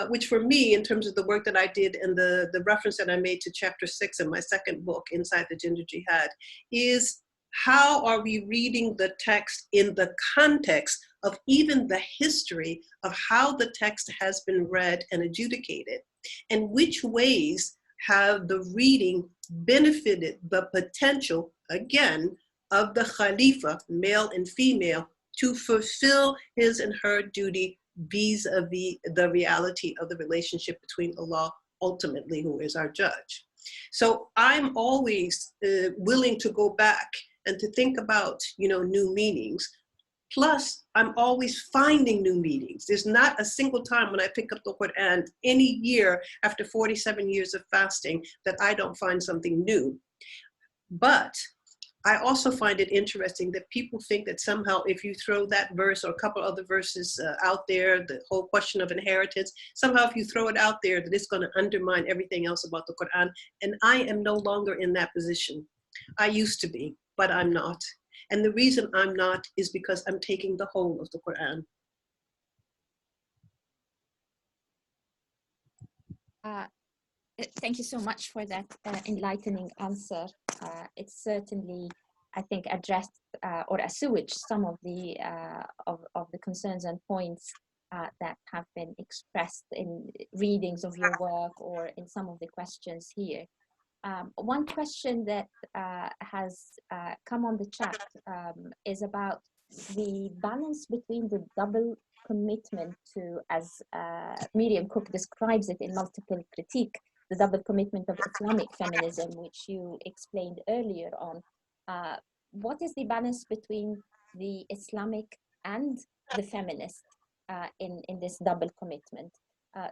which for me, in terms of the work that I did and the reference that I made to chapter 6 in my second book, Inside the Gender Jihad, is how are we reading the text in the context of even the history of how the text has been read and adjudicated, and which ways have the reading benefited the potential, again, of the Khalifa, male and female, to fulfill his and her duty vis-a-vis the reality of the relationship between Allah, ultimately, who is our judge. So I'm always willing to go back and to think about, new meanings. Plus, I'm always finding new meanings. There's not a single time when I pick up the Quran any year after 47 years of fasting that I don't find something new. But I also find it interesting that people think that somehow if you throw that verse or a couple other verses out there, the whole question of inheritance, somehow if you throw it out there, that it's going to undermine everything else about the Quran. And I am no longer in that position. I used to be, but I'm not. And the reason I'm not is because I'm taking the whole of the Quran. Thank you so much for that enlightening answer. It's certainly, I think, addressed or assuaged some of the concerns and points that have been expressed in readings of your work or in some of the questions here. One question that has come on the chat is about the balance between the double commitment to, as Miriam Cook describes it in Multiple Critique, the double commitment of Islamic feminism, which you explained earlier on. What is the balance between the Islamic and the feminist in this double commitment?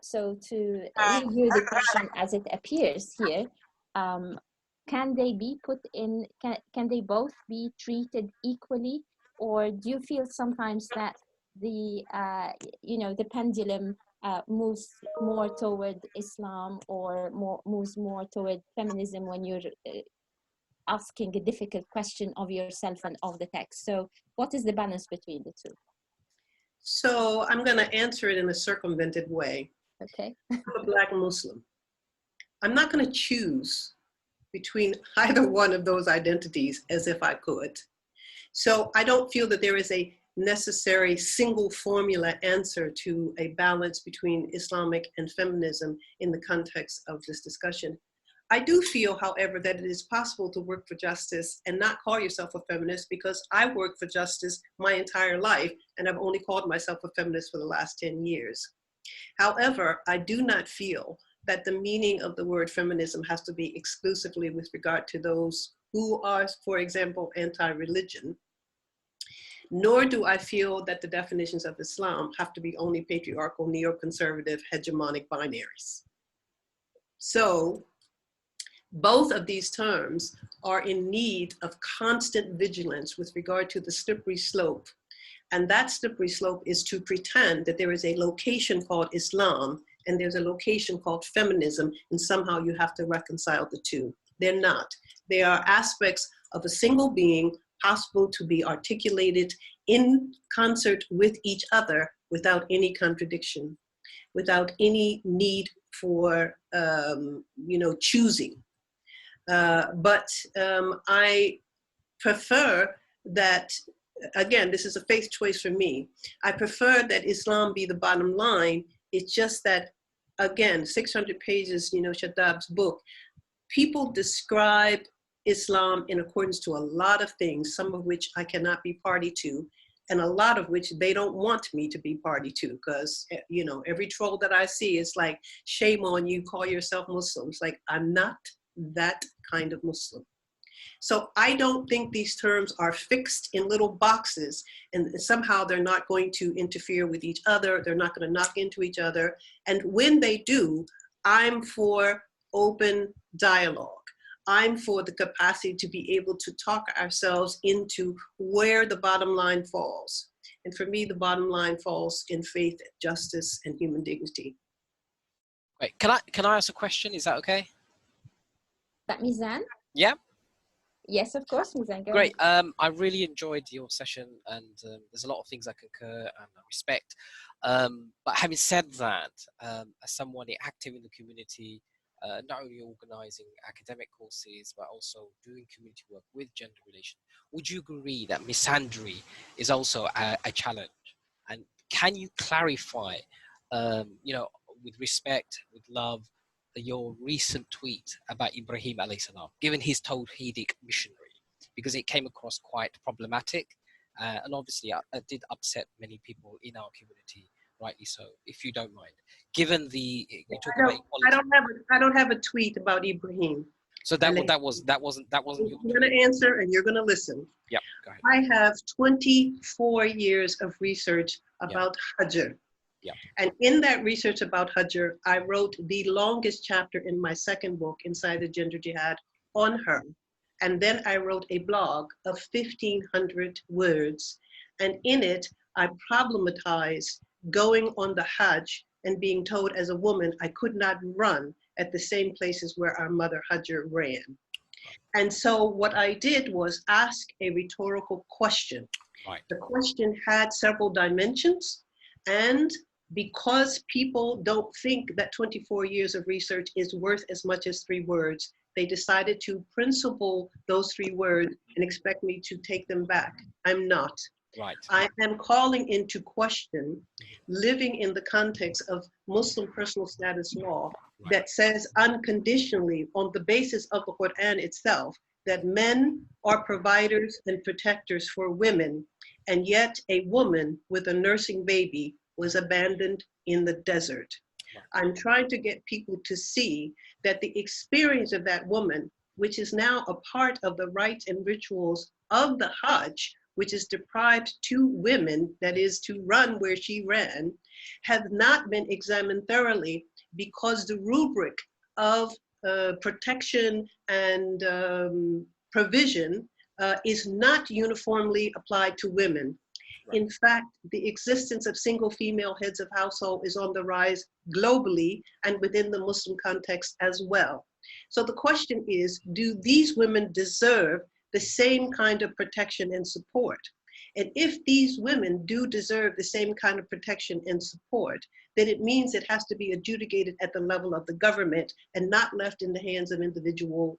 So to review the question as it appears here, can they be put in, can they both be treated equally? Or do you feel sometimes that the, the pendulum moves more toward Islam or moves more toward feminism when you're asking a difficult question of yourself and of the text? So what is the balance between the two? So I'm going to answer it in a circumvented way. Okay. I'm a Black Muslim. I'm not going to choose between either one of those identities as if I could. So I don't feel that there is a necessary single formula answer to a balance between Islamic and feminism in the context of this discussion. I do feel, however, that it is possible to work for justice and not call yourself a feminist, because I worked for justice my entire life and I've only called myself a feminist for the last 10 years. However, I do not feel that the meaning of the word feminism has to be exclusively with regard to those who are, for example, anti-religion, nor do I feel that the definitions of Islam have to be only patriarchal, neoconservative, hegemonic binaries. So both of these terms are in need of constant vigilance with regard to the slippery slope. And that slippery slope is to pretend that there is a location called Islam and there's a location called feminism, and somehow you have to reconcile the two. They're not. They are aspects of a single being, possible to be articulated in concert with each other without any contradiction, without any need for choosing. But I prefer that, again, this is a faith choice for me. I prefer that Islam be the bottom line. It's just that, again, 600 pages, Shadab's book, people describe Islam in accordance to a lot of things, some of which I cannot be party to, and a lot of which they don't want me to be party to, because, every troll that I see is like, shame on you, call yourself Muslim. It's like, I'm not that kind of Muslim. So I don't think these terms are fixed in little boxes and somehow they're not going to interfere with each other. They're not going to knock into each other. And when they do, I'm for open dialogue. I'm for the capacity to be able to talk ourselves into where the bottom line falls. And for me, the bottom line falls in faith, justice, and human dignity. Wait, can I ask a question? Is that okay? That Mizan? Yeah. Yes, of course, Mizan. Go Great. ahead. I really enjoyed your session, and there's a lot of things I concur and I respect. But having said that, as someone active in the community, not only organizing academic courses, but also doing community work with gender relations, would you agree that misandry is also a challenge? And can you clarify, with respect, with love, your recent tweet about Ibrahim alayhi salam, given his Tawhidic missionary, because it came across quite problematic, and obviously it did upset many people in our community, rightly so, if you don't mind. Given the, you talk about equality. I don't have a tweet about Ibrahim. So that wasn't your You're going to answer and you're going to listen. Yeah, go ahead. I have 24 years of research about Hajr. Yeah. And in that research about Hajr, I wrote the longest chapter in my second book, Inside the Gender Jihad, on her. And then I wrote a blog of 1,500 words. And in it, I problematized going on the Hajj and being told as a woman I could not run at the same places where our mother Hajr ran. And so what I did was ask a rhetorical question. Right. The question had several dimensions, and because people don't think that 24 years of research is worth as much as 3 words, they decided to principle those 3 words and expect me to take them back. I'm not. Right. I am calling into question living in the context of Muslim personal status law that says unconditionally, on the basis of the Qur'an itself, that men are providers and protectors for women, and yet a woman with a nursing baby was abandoned in the desert. I'm trying to get people to see that the experience of that woman, which is now a part of the rites and rituals of the Hajj, which is deprived to women, that is to run where she ran, have not been examined thoroughly because the rubric of protection and provision is not uniformly applied to women. In fact, the existence of single female heads of household is on the rise globally and within the Muslim context as well. So the question is, do these women deserve the same kind of protection and support? And if these women do deserve the same kind of protection and support, then it means it has to be adjudicated at the level of the government and not left in the hands of individual,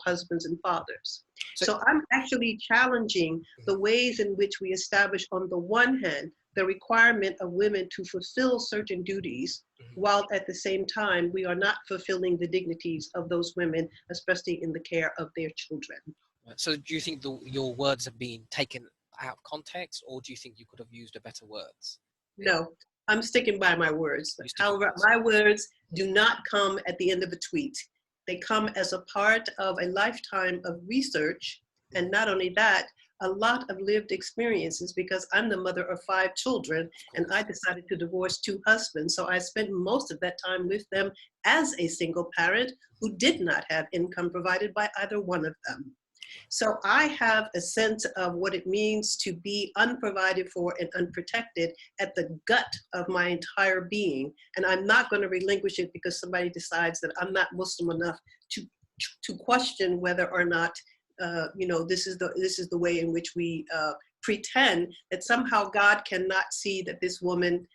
husbands and fathers. So I'm actually challenging the ways in which we establish, on the one hand, the requirement of women to fulfill certain duties, while at the same time, we are not fulfilling the dignities of those women, especially in the care of their children. So do you think your words have been taken out of context, or do you think you could have used a better words? No, I'm sticking by my words. However, my words do not come at the end of a tweet. They come as a part of a lifetime of research, and not only that, a lot of lived experiences, because I'm the mother of 5 children and I decided to divorce 2 husbands. So I spent most of that time with them as a single parent who did not have income provided by either one of them. So I have a sense of what it means to be unprovided for and unprotected at the gut of my entire being. And I'm not going to relinquish it because somebody decides that I'm not Muslim enough to question whether or not this is the way in which we pretend that somehow God cannot see that this woman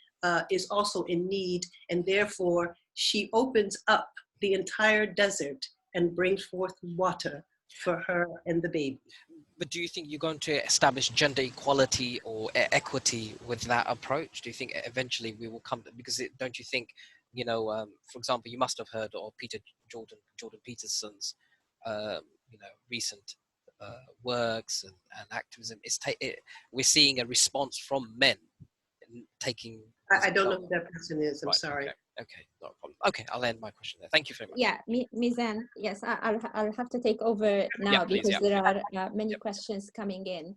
is also in need, and therefore she opens up the entire desert and brings forth water for her and the baby. But do you think you're going to establish gender equality or equity with that approach? Do you think eventually we will come to, because don't you think, for example, you must have heard of Jordan Peterson's, recent works and activism. We're seeing a response from men taking. I don't know who that person is. I'm sorry. Okay, not a problem. Okay, I'll end my question there. Thank you very much. Yeah, Mizan, yes, I'll have to take over now, because there are many questions coming in.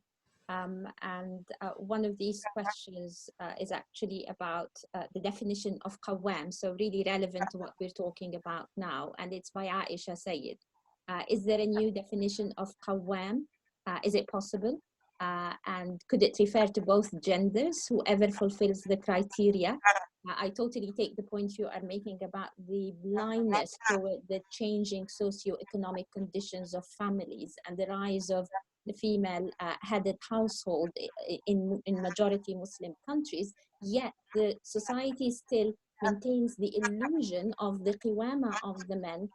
One of these questions is actually about the definition of qawwam, so really relevant to what we're talking about now, and it's by Aisha Sayyid. Is there a new definition of qawwam? Is it possible? And could it refer to both genders, whoever fulfills the criteria? I totally take the point you are making about the blindness toward the changing socio-economic conditions of families and the rise of the female-headed household in majority Muslim countries, yet the society still maintains the illusion of the qiwama of the men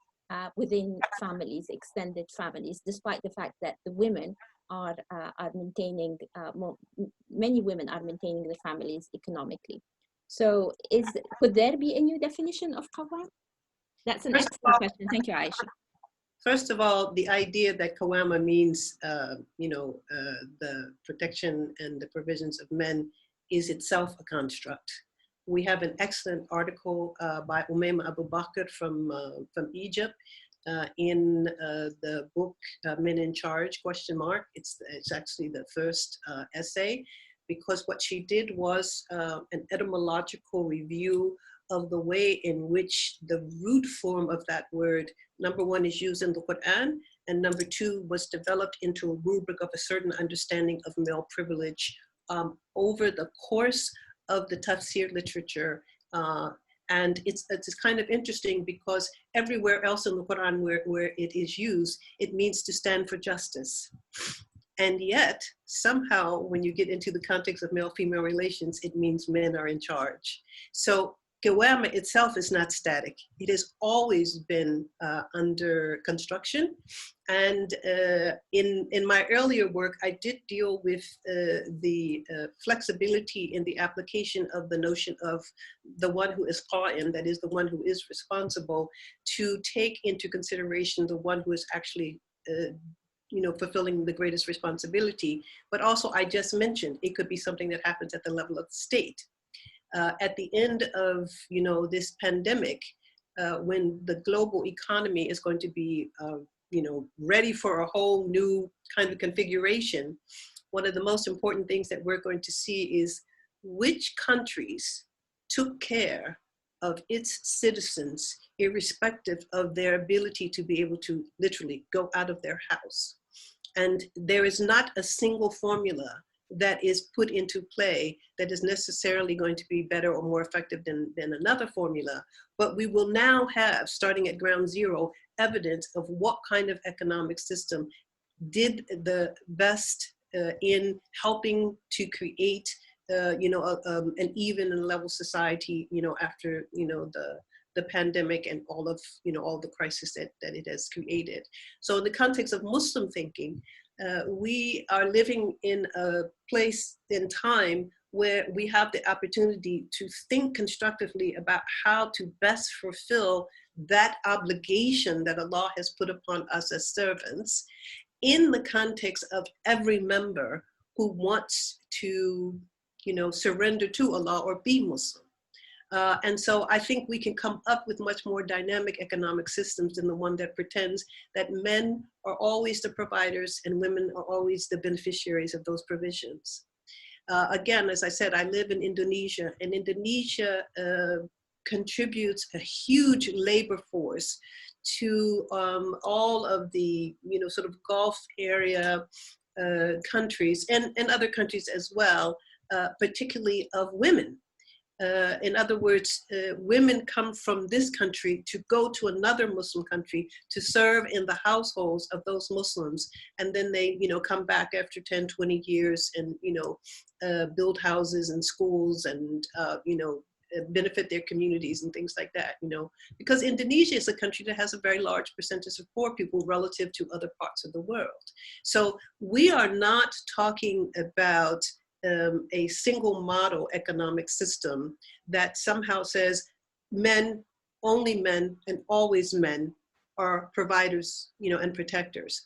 within families, extended families, despite the fact that the women are maintaining, many women are maintaining the families economically. So could there be a new definition of qawwam? That's an excellent question. Thank you, Aisha. First of all, the idea that qawwama means, the protection and the provisions of men is itself a construct. We have an excellent article by Umayma Abu Bakr from Egypt in the book Men in Charge, ? It's actually the first essay, because what she did was an etymological review of the way in which the root form of that word, number 1, is used in the Quran, and number 2, was developed into a rubric of a certain understanding of male privilege over the course of the tafsir literature. And it's kind of interesting because everywhere else in the Quran where it is used, it means to stand for justice. And yet, somehow, when you get into the context of male-female relations, it means men are in charge. So qawwama itself is not static. It has always been under construction. And in my earlier work, I did deal with the flexibility in the application of the notion of the one who is qa'im, that is the one who is responsible, to take into consideration the one who is actually fulfilling the greatest responsibility. But also, I just mentioned, it could be something that happens at the level of the state. At the end of this pandemic, when the global economy is going to be ready for a whole new kind of configuration, one of the most important things that we're going to see is which countries took care of its citizens, irrespective of their ability to be able to literally go out of their house. And there is not a single formula that is put into play that is necessarily going to be better or more effective than another formula. But we will now have, starting at ground zero, evidence of what kind of economic system did the best in helping to create an even and level society, after, the pandemic and all of, all the crisis that it has created. So in the context of Muslim thinking, we are living in a place in time where we have the opportunity to think constructively about how to best fulfill that obligation that Allah has put upon us as servants, in the context of every member who wants to, surrender to Allah or be Muslim. And so I think we can come up with much more dynamic economic systems than the one that pretends that men are always the providers and women are always the beneficiaries of those provisions. Again, as I said, I live in Indonesia, and Indonesia contributes a huge labor force to all of the, sort of Gulf area countries and other countries as well, particularly of women. In other words, women come from this country to go to another Muslim country to serve in the households of those Muslims. And then they, come back after 10, 20 years and, build houses and schools and, benefit their communities and things like that, because Indonesia is a country that has a very large percentage of poor people relative to other parts of the world. So we are not talking about a single model economic system that somehow says men, only men, and always men are providers, and protectors.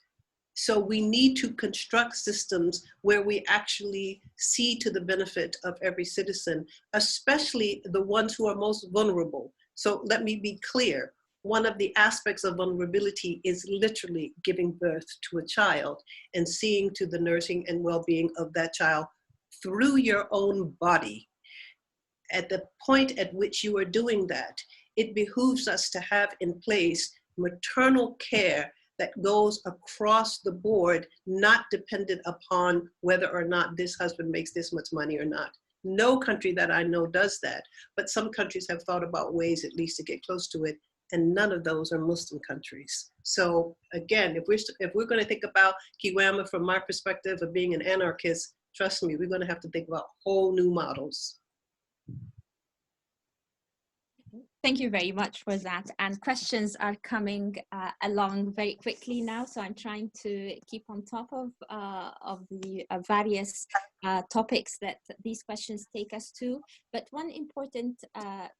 So we need to construct systems where we actually see to the benefit of every citizen, especially the ones who are most vulnerable. So let me be clear. One of the aspects of vulnerability is literally giving birth to a child and seeing to the nursing and well-being of that child through your own body. At the point at which you are doing that, it behooves us to have in place maternal care that goes across the board, not dependent upon whether or not this husband makes this much money or not. No country that I know does that, but some countries have thought about ways at least to get close to it, and none of those are Muslim countries. So again, if we're going to think about QUR'AN from my perspective of being an anarchist, trust me, we're going to have to think about whole new models. Thank you very much for that. And questions are coming along very quickly now. So I'm trying to keep on top of the various topics that these questions take us to. But one important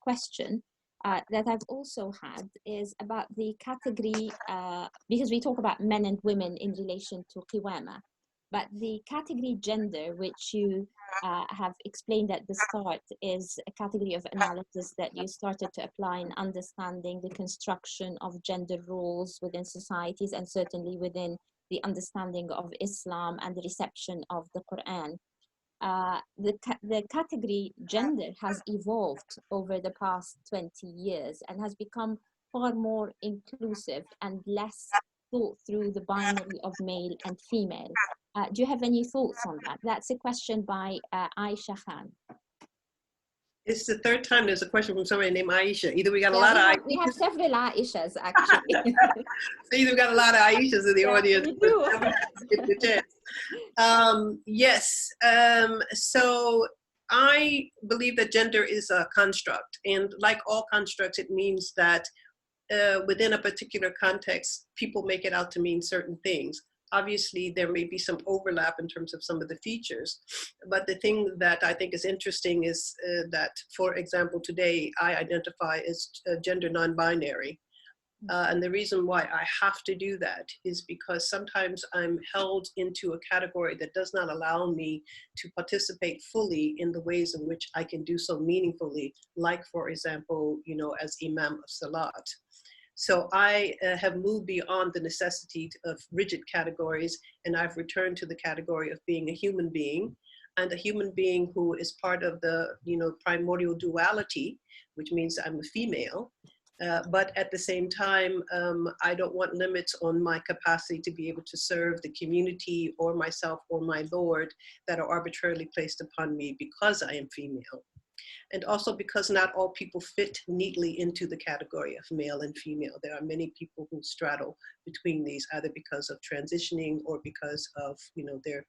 question that I've also had is about the category, because we talk about men and women in relation to QUR'AN. But the category gender, which you have explained at the start, is a category of analysis that you started to apply in understanding the construction of gender roles within societies and certainly within the understanding of Islam and the reception of the Quran. The category gender has evolved over the past 20 years and has become far more inclusive and less thought through the binary of male and female. Do you have any thoughts on that? That's a question by Aisha Khan. It's the third time there's a question from somebody named Aisha. Either we got a lot of Aishas. We have several Aishas, actually. So either we got a lot of Aishas in the audience. We do. Yes. So I believe that gender is a construct. And like all constructs, it means that within a particular context, people make it out to mean certain things. Obviously, there may be some overlap in terms of some of the features, but the thing that I think is interesting is that, for example, today I identify as gender non-binary. And the reason why I have to do that is because sometimes I'm held into a category that does not allow me to participate fully in the ways in which I can do so meaningfully, like, for example, as Imam of Salat. So I have moved beyond the necessity of rigid categories, and I've returned to the category of being a human being, and a human being who is part of the primordial duality, which means I'm a female. But at the same time, I don't want limits on my capacity to be able to serve the community or myself or my Lord that are arbitrarily placed upon me because I am female. And also because not all people fit neatly into the category of male and female. There are many people who straddle between these, either because of transitioning or because of their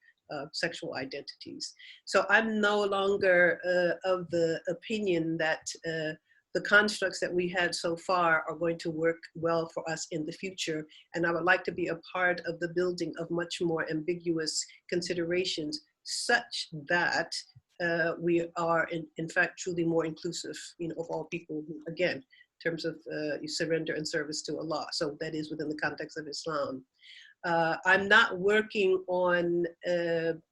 sexual identities. So I'm no longer of the opinion that the constructs that we had so far are going to work well for us in the future. And I would like to be a part of the building of much more ambiguous considerations such that we are in fact truly more inclusive, of all people who, again, in terms of surrender and service to Allah. So that is within the context of Islam. I'm not working on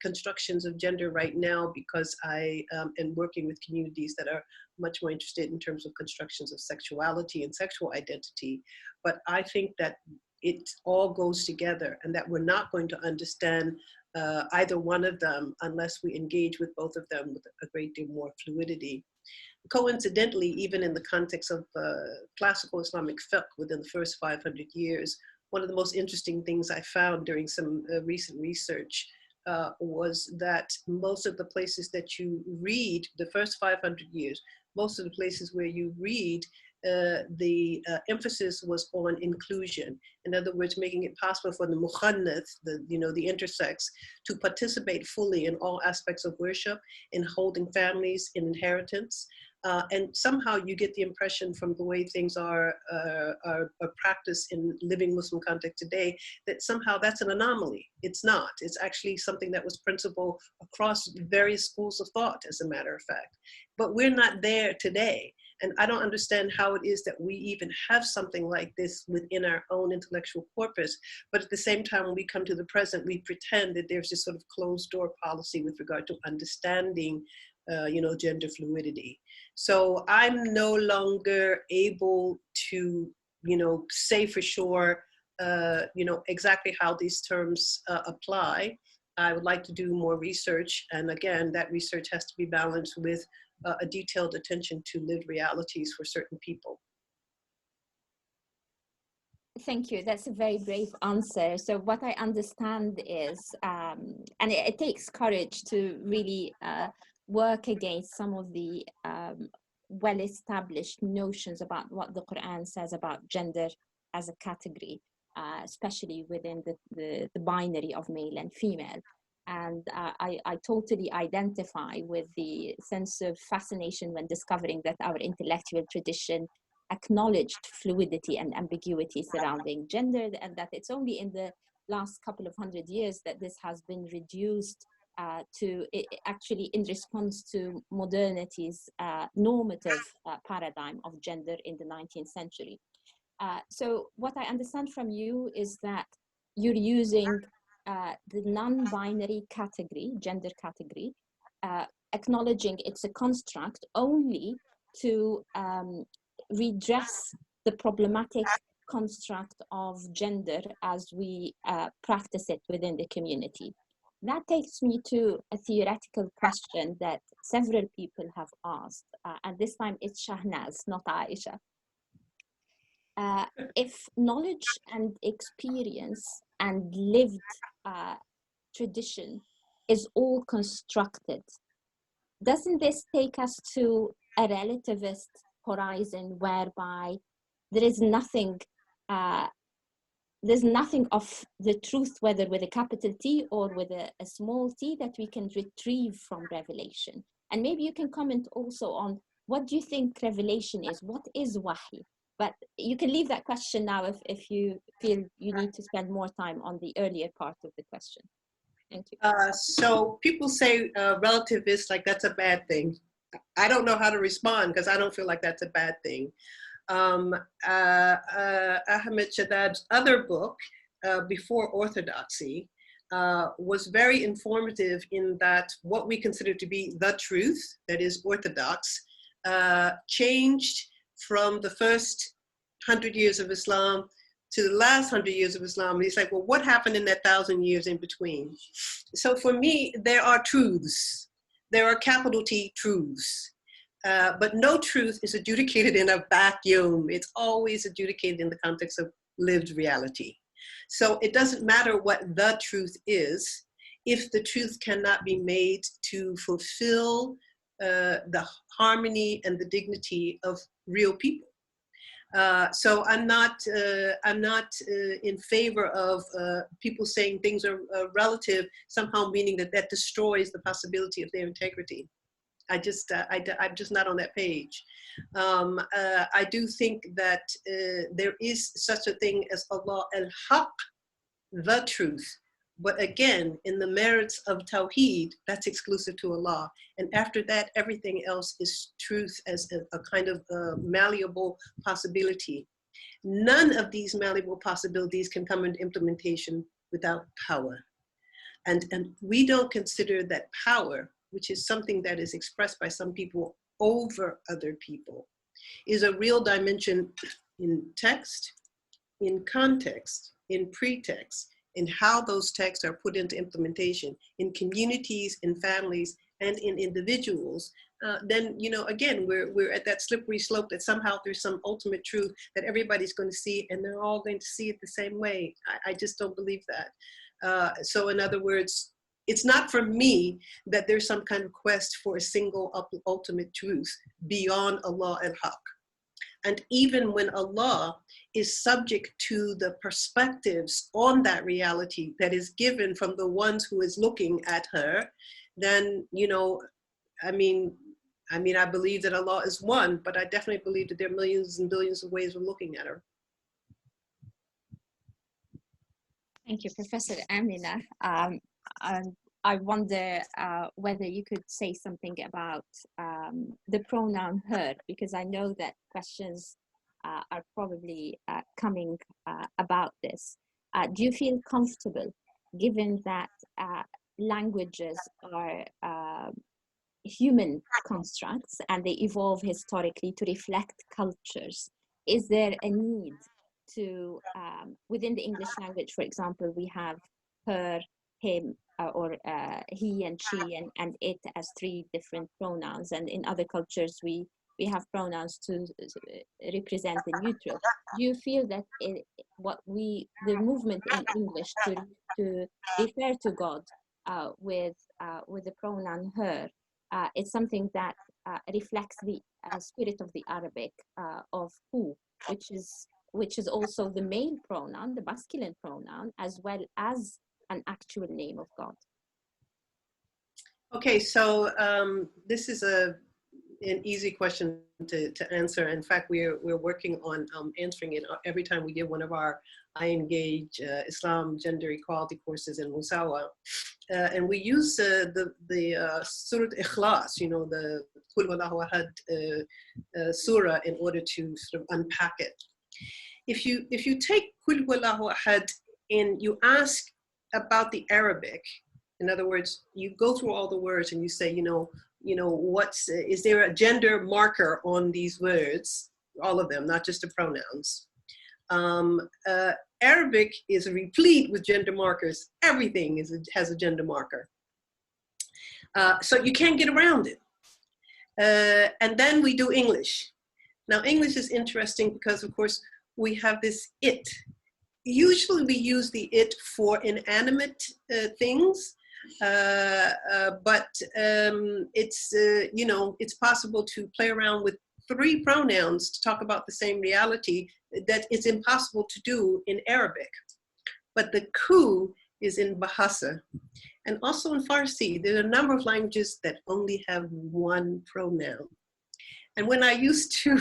constructions of gender right now because I am working with communities that are much more interested in terms of constructions of sexuality and sexual identity. But I think that it all goes together and that we're not going to understand either one of them unless we engage with both of them with a great deal more fluidity. Coincidentally, even in the context of classical Islamic fiqh within the first 500 years, one of the most interesting things I found during some recent research was that most of the places that you read, the first 500 years, most of the places where you read, the emphasis was on inclusion. In other words, making it possible for the mukhannath, the intersex, to participate fully in all aspects of worship, in holding families, in inheritance. And somehow you get the impression from the way things are practiced in living Muslim context today that somehow that's an anomaly. It's not. It's actually something that was principle across various schools of thought, as a matter of fact. But we're not there today. And I don't understand how it is that we even have something like this within our own intellectual corpus. But at the same time, when we come to the present, we pretend that there's this sort of closed door policy with regard to understanding gender fluidity. So I'm no longer able to, say for sure, exactly how these terms apply. I would like to do more research. And again, that research has to be balanced with a detailed attention to lived realities for certain people. Thank you. That's a very brave answer. So what I understand is, and it takes courage to really work against some of the well-established notions about what the Quran says about gender as a category, especially within the binary of male and female. And I totally identify with the sense of fascination when discovering that our intellectual tradition acknowledged fluidity and ambiguity surrounding gender, and that it's only in the last couple of 100 years that this has been reduced to actually in response to modernity's normative paradigm of gender in the 19th century. So what I understand from you is that you're using the non-binary category, gender category, acknowledging it's a construct only to redress the problematic construct of gender as we practice it within the community. That takes me to a theoretical question that several people have asked, and this time it's Shahnaz, not Aisha. If knowledge and experience and lived tradition is all constructed, doesn't this take us to a relativist horizon whereby there is nothing of the truth, whether with a capital T or with a small t, that we can retrieve from revelation? And maybe you can comment also on what do you think revelation is? What is wahi? But you can leave that question now if you feel you need to spend more time on the earlier part of the question. Thank you. So people say relativist, like that's a bad thing. I don't know how to respond because I don't feel like that's a bad thing. Ahmed Shaddad's other book, Before Orthodoxy, was very informative in that what we consider to be the truth, that is orthodox, changed from the first 100 years of Islam to the last 100 years of Islam. And he's like, well, what happened in that 1,000 years in between? So for me, there are truths. There are capital T truths. But no truth is adjudicated in a vacuum. It's always adjudicated in the context of lived reality. So it doesn't matter what the truth is, if the truth cannot be made to fulfill the harmony and the dignity of real people. So I'm not in favor of people saying things are relative, somehow meaning that that destroys the possibility of their integrity. I'm just not on that page. I do think that there is such a thing as Allah al-Haq, the truth. But again, in the merits of Tawheed, that's exclusive to Allah. And after that, everything else is truth as a kind of malleable possibility. None of these malleable possibilities can come into implementation without power. And we don't consider that power, which is something that is expressed by some people over other people, is a real dimension in text, in context, in pretext, in how those texts are put into implementation in communities, in families, and in individuals. Then, you know, again, we're at that slippery slope that somehow there's some ultimate truth that everybody's going to see and they're all going to see it the same way. I just don't believe that. So in other words, it's not for me that there's some kind of quest for a single ultimate truth beyond Allah al-Haq. And even when Allah is subject to the perspectives on that reality that is given from the ones who is looking at her, then, you know, I mean, I believe that Allah is one, but I definitely believe that there are millions and billions of ways of looking at her. Thank you, Professor Amina. I wonder whether you could say something about the pronoun her, because I know that questions are probably coming about this. Do you feel comfortable, given that languages are human constructs and they evolve historically to reflect cultures? Is there a need to, within the English language, for example, we have her, him, or he and she and it as three different pronouns, and in other cultures we have pronouns to represent the neutral. Do you feel that the movement in English to refer to God with the pronoun her, it's something that reflects the spirit of the Arabic of who, which is also the male pronoun, the masculine pronoun, as well as an actual name of God? Okay, so this is an easy question to answer. In fact, we're working on answering it every time we give one of our I Engage Islam Gender Equality courses in Musawa. And we use the Surah Ikhlas, you know, the Qul Huwallahu Ahad surah in order to sort of unpack it. If you take Qul Huwallahu Ahad and you ask about the Arabic, in other words, you go through all the words and you say, you know, is there a gender marker on these words? All of them, not just the pronouns. Arabic is replete with gender markers. Everything has a gender marker. So you can't get around it. And then we do English. Now, English is interesting because, of course, we have this it. Usually we use the it for inanimate things, but it's, you know, it's possible to play around with three pronouns to talk about the same reality that it's impossible to do in Arabic. But the ku is in Bahasa. And also in Farsi, there are a number of languages that only have one pronoun. And when I used to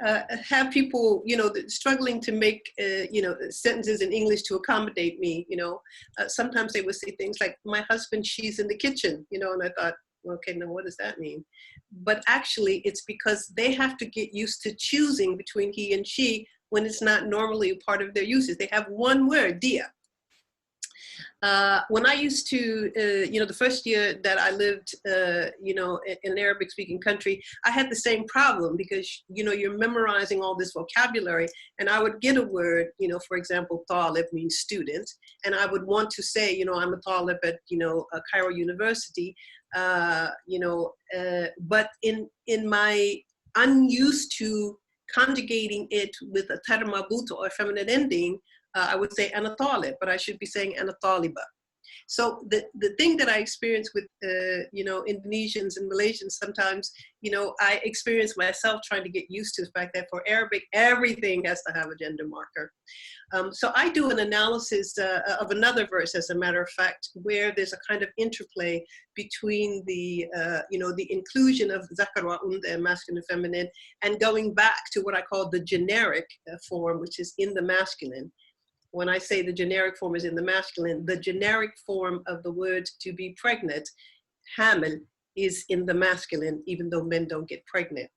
have people, you know, struggling to make, you know, sentences in English to accommodate me, you know, sometimes they would say things like, my husband, she's in the kitchen, you know, and I thought, well, okay, now what does that mean? But actually it's because they have to get used to choosing between he and she when it's not normally a part of their uses. They have one word, dia. When I used to, you know, the first year that I lived, you know, in an Arabic-speaking country, I had the same problem because, you know, you're memorizing all this vocabulary, and I would get a word, you know, for example, talib means student, and I would want to say, you know, I'm a talib at, you know, Cairo University, you know, but in my unused to conjugating it with a tar marbuta or feminine ending, I would say ana talib, but I should be saying ana taliba. So the thing that I experience with, you know, Indonesians and Malaysians sometimes, you know, I experience myself trying to get used to the fact that for Arabic, everything has to have a gender marker. So I do an analysis of another verse, as a matter of fact, where there's a kind of interplay between the, you know, the inclusion of zakar wa untha, masculine and feminine, and going back to what I call the generic form, which is in the masculine. When I say the generic form is in the masculine, the generic form of the word to be pregnant, hamil, is in the masculine, even though men don't get pregnant.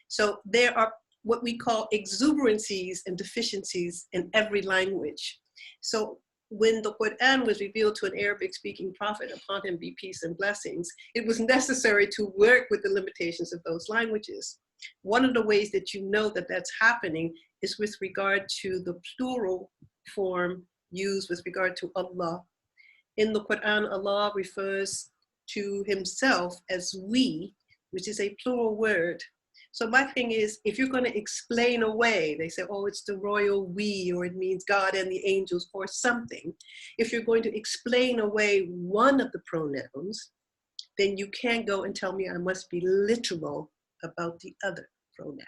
So there are what we call exuberancies and deficiencies in every language. So when the Qur'an was revealed to an Arabic-speaking prophet, upon him be peace and blessings, it was necessary to work with the limitations of those languages. One of the ways that you know that that's happening is with regard to the plural form used with regard to Allah. In the Quran, Allah refers to himself as we, which is a plural word. So my thing is, if you're going to explain away, they say, oh, it's the royal we, or it means God and the angels, or something. If you're going to explain away one of the pronouns, then you can't go and tell me I must be literal about the other pronoun.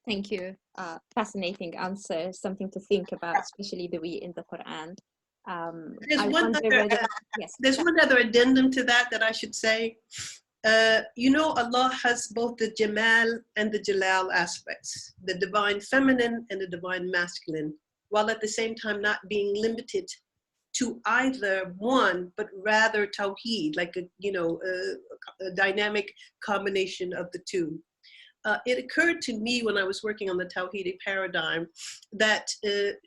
Thank you. Fascinating answer, something to think about, especially the we in the Quran. There's one other addendum to that I should say. You know, Allah has both the Jamal and the Jalal aspects, the divine feminine and the divine masculine, while at the same time not being limited to either one, but rather tawheed, like a, you know, a dynamic combination of the two. It occurred to me when I was working on the Tawhidic paradigm that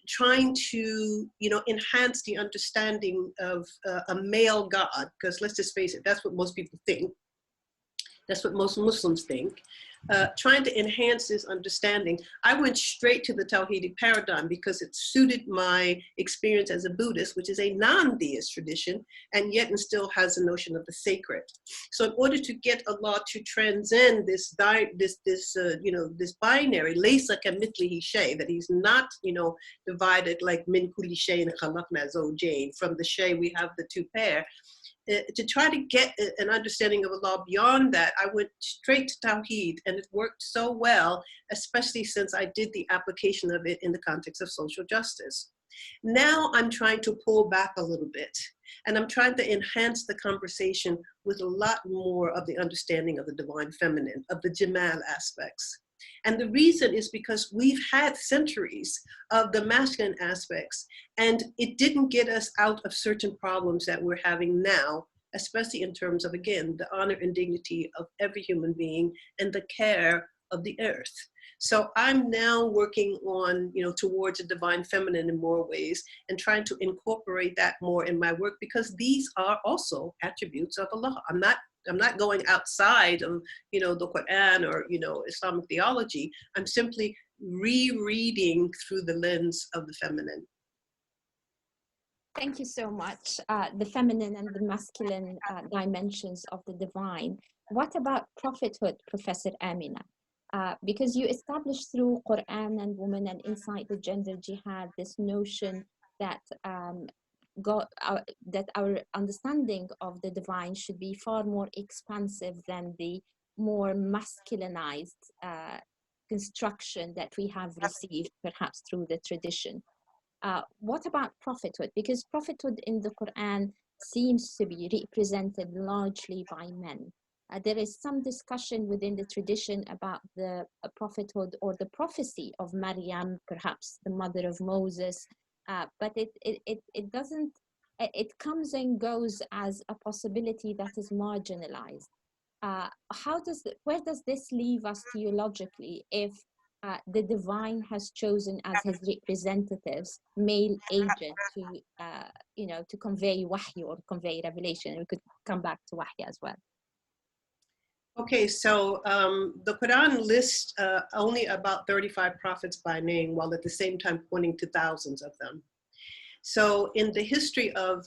trying to, you know, enhance the understanding of a male God, because let's just face it, that's what most people think. That's what most Muslims think. Trying to enhance this understanding, I went straight to the Tawhidic paradigm because it suited my experience as a Buddhist, which is a non-theist tradition, and yet and still has a notion of the sacred. So in order to get Allah to transcend this you know, this binary, laysa kamithlihi shay, that he's not, you know, divided like min kulli shayin khalaqna zawjayn, from the shay we have the two pair. To try to get an understanding of Allah beyond that, I went straight to Tawheed, and it worked so well, especially since I did the application of it in the context of social justice. Now I'm trying to pull back a little bit, and I'm trying to enhance the conversation with a lot more of the understanding of the divine feminine, of the Jamal aspects. And the reason is because we've had centuries of the masculine aspects, and it didn't get us out of certain problems that we're having now, especially in terms of, again, the honor and dignity of every human being and the care of the earth. So I'm now working on, you know, towards a divine feminine in more ways, and trying to incorporate that more in my work, because these are also attributes of Allah. I'm not going outside of, you know, the Quran or, you know, Islamic theology. I'm simply rereading through the lens of the feminine. Thank you so much. The feminine and the masculine dimensions of the divine. What about prophethood, Professor Amina? Because you established through Quran and Women and Inside the Gender Jihad this notion that that our understanding of the divine should be far more expansive than the more masculinized construction that we have received perhaps through the tradition. What about prophethood? Because prophethood in the Quran seems to be represented largely by men. There is some discussion within the tradition about the prophethood or the prophecy of Maryam, perhaps the mother of Moses, but it doesn't, it comes and goes as a possibility that is marginalized. Where does this leave us theologically if the divine has chosen as his representatives male agent to, you know, to convey wahy or convey revelation? We could come back to wahy as well. Okay, so the Quran lists only about 35 prophets by name, while at the same time pointing to thousands of them. So in the history of,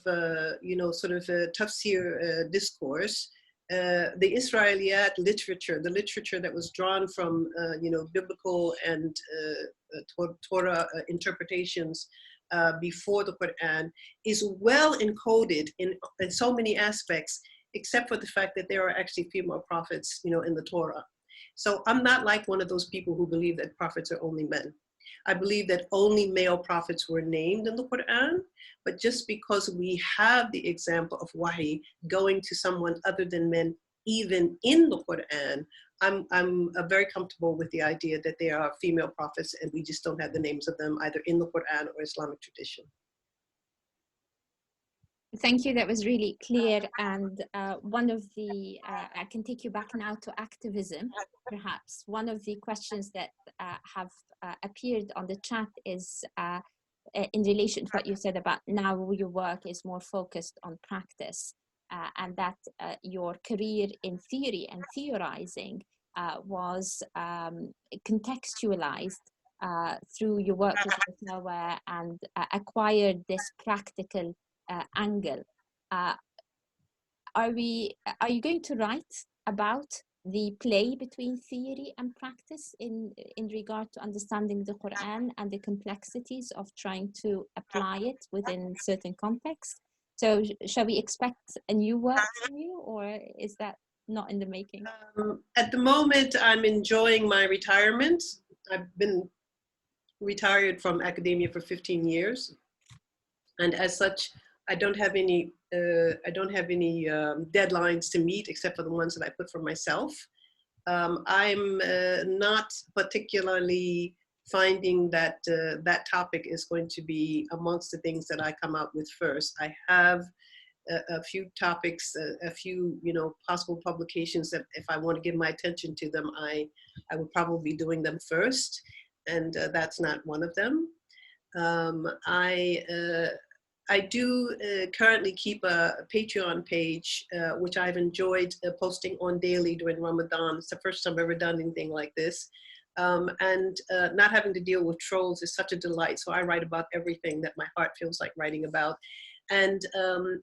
you know, sort of tafsir discourse, the Israeliyat literature, the literature that was drawn from, you know, biblical and Torah interpretations before the Quran is well encoded in so many aspects, except for the fact that there are actually female prophets, you know, in the Torah. So I'm not like one of those people who believe that prophets are only men. I believe that only male prophets were named in the Quran, but just because we have the example of wahi going to someone other than men, even in the Quran, I'm very comfortable with the idea that there are female prophets and we just don't have the names of them either in the Quran or Islamic tradition. Thank you. That was really clear. And one of the, I can take you back now to activism, perhaps. One of the questions that have appeared on the chat is in relation to what you said about now your work is more focused on practice, and that your career in theory and theorizing was contextualized through your work with Musawa and acquired this practical angle. Are you going to write about the play between theory and practice in regard to understanding the Quran and the complexities of trying to apply it within certain contexts? So shall we expect a new work from you, or is that not in the making? At the moment, I'm enjoying my retirement. I've been retired from academia for 15 years. And as such, I don't have any deadlines to meet except for the ones that I put for myself. I'm not particularly finding that that topic is going to be amongst the things that I come out with first. I have a few topics, a few, you know, possible publications that if I want to give my attention to them, I would probably be doing them first, and that's not one of them. I do currently keep a Patreon page, which I've enjoyed posting on daily during Ramadan. It's the first time I've ever done anything like this. And not having to deal with trolls is such a delight. So I write about everything that my heart feels like writing about. And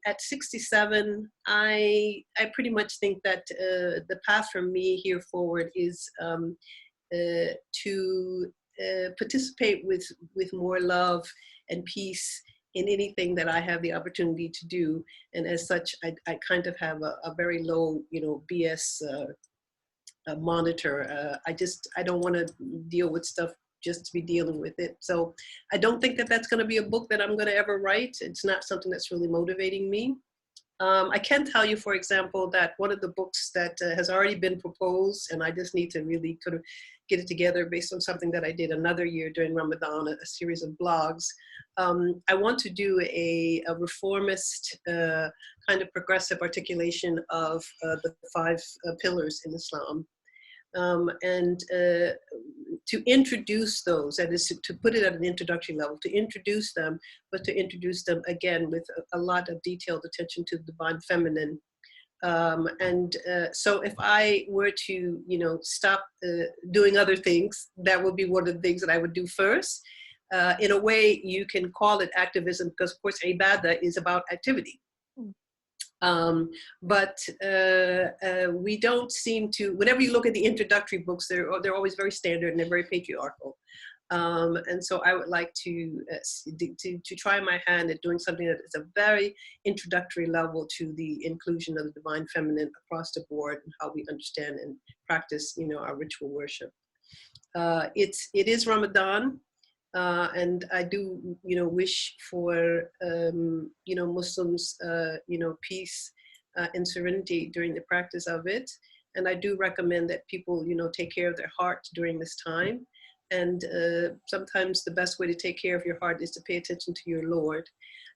at 67, I pretty much think that the path for me here forward is to participate with more love and peace in anything that I have the opportunity to do. And as such, I kind of have a very low, you know, BS monitor. I don't want to deal with stuff just to be dealing with it. So I don't think that that's going to be a book that I'm going to ever write. It's not something that's really motivating me. I can tell you, for example, that one of the books that has already been proposed, and I just need to really kind of get it together based on something that I did another year during Ramadan, a series of blogs. I want to do a reformist kind of progressive articulation of the 5 pillars in Islam. And to introduce those, that is to put it at an introductory level, to introduce them, but to introduce them again with a lot of detailed attention to the divine feminine. So if I were to, you know, stop doing other things, that would be one of the things that I would do first. In a way, you can call it activism because, of course, ibadah is about activity. But we don't seem to, whenever you look at the introductory books, they're always very standard and they're very patriarchal. And so I would like to try my hand at doing something that is a very introductory level to the inclusion of the divine feminine across the board and how we understand and practice, you know, our ritual worship. It is Ramadan. And I do, you know, wish for, you know, Muslims, you know, peace and serenity during the practice of it. And I do recommend that people, you know, take care of their heart during this time. And sometimes the best way to take care of your heart is to pay attention to your Lord.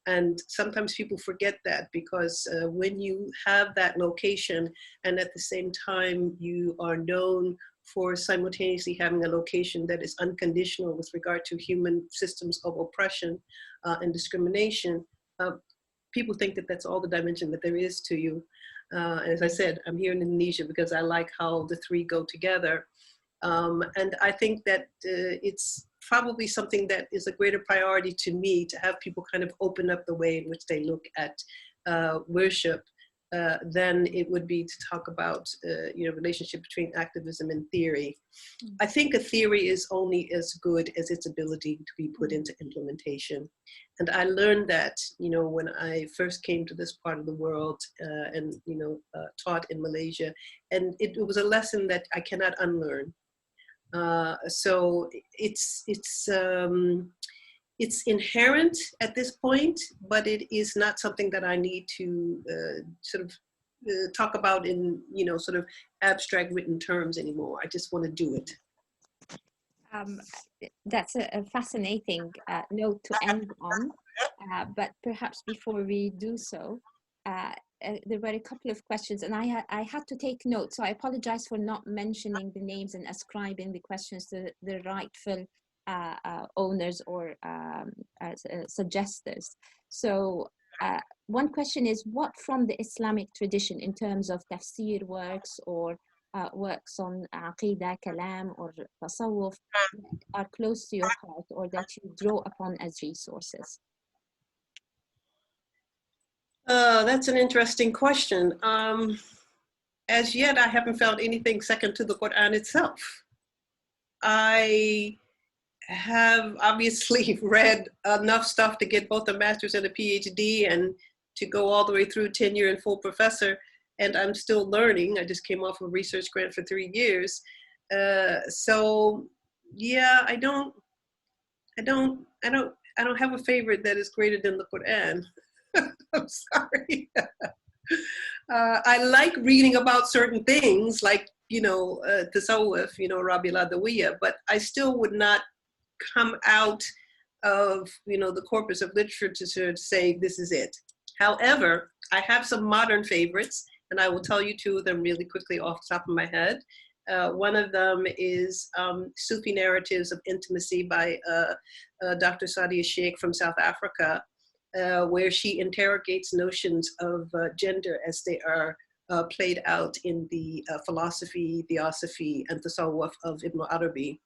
And sometimes people forget that because when you have that location and at the same time you are known for simultaneously having a location that is unconditional with regard to human systems of oppression and discrimination, people think that that's all the dimension that there is to you. As I said, I'm here in Indonesia because I like how the 3 go together. And I think that it's probably something that is a greater priority to me to have people kind of open up the way in which they look at worship then it would be to talk about, relationship between activism and theory. I think a theory is only as good as its ability to be put into implementation. And I learned that, when I first came to this part of the world and, taught in Malaysia. And it was a lesson that I cannot unlearn. So it's inherent at this point, but it is not something that I need to talk about in, sort of abstract written terms anymore. I just want to do it. That's a fascinating note to end on, but perhaps before we do so, there were a couple of questions, and I had to take notes, so I apologize for not mentioning the names and ascribing the questions to the rightful owners or suggesters. So one question is, what from the Islamic tradition in terms of tafsir works or works on aqidah, kalam, or tasawwuf are close to your heart or that you draw upon as resources? That's an interesting question. As yet, I haven't found anything second to the Quran itself. I have obviously read enough stuff to get both a master's and a PhD and to go all the way through tenure and full professor, and I'm still learning. I just came off a research grant for 3 years. So yeah, I don't have a favorite that is greater than the Quran. I'm sorry. I like reading about certain things like, tasawwuf, Rabi al-Adawiyya, but I still would not come out of, the corpus of literature to say this is it. However, I have some modern favorites, and I will tell you 2 of them really quickly off the top of my head. One of them is Sufi Narratives of Intimacy by Dr. Sadia Sheikh from South Africa, where she interrogates notions of gender as they are played out in the philosophy, theosophy, and tasawwuf of Ibn Arabi.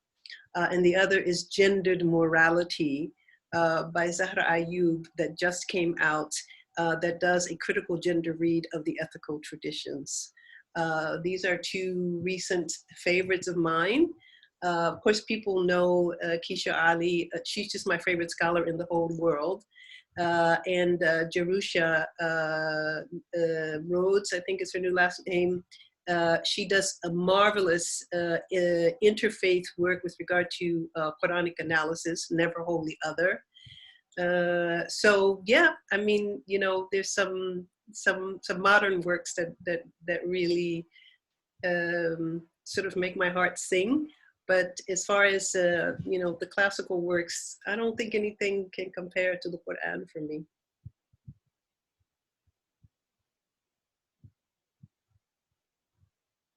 And the other is Gendered Morality by Zahra Ayub that just came out, that does a critical gender read of the ethical traditions. These are 2 recent favorites of mine. Of course, people know Keisha Ali. She's just my favorite scholar in the whole world. And Jerusha Rhodes, I think is her new last name. She does a marvelous interfaith work with regard to Quranic analysis, Never Wholly Other. So yeah, I mean, there's some modern works that really sort of make my heart sing. But as far as the classical works, I don't think anything can compare to the Quran for me.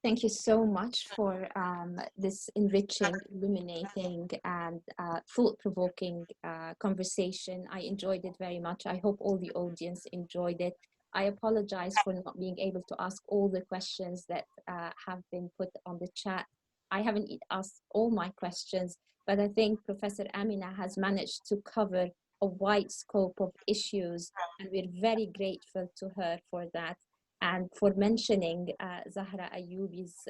Thank you so much for this enriching, illuminating, and thought-provoking conversation. I enjoyed it very much. I hope all the audience enjoyed it. I apologize for not being able to ask all the questions that have been put on the chat. I haven't asked all my questions, but I think Professor Amina has managed to cover a wide scope of issues, and we're very grateful to her for that. And for mentioning Zahra Ayyubi's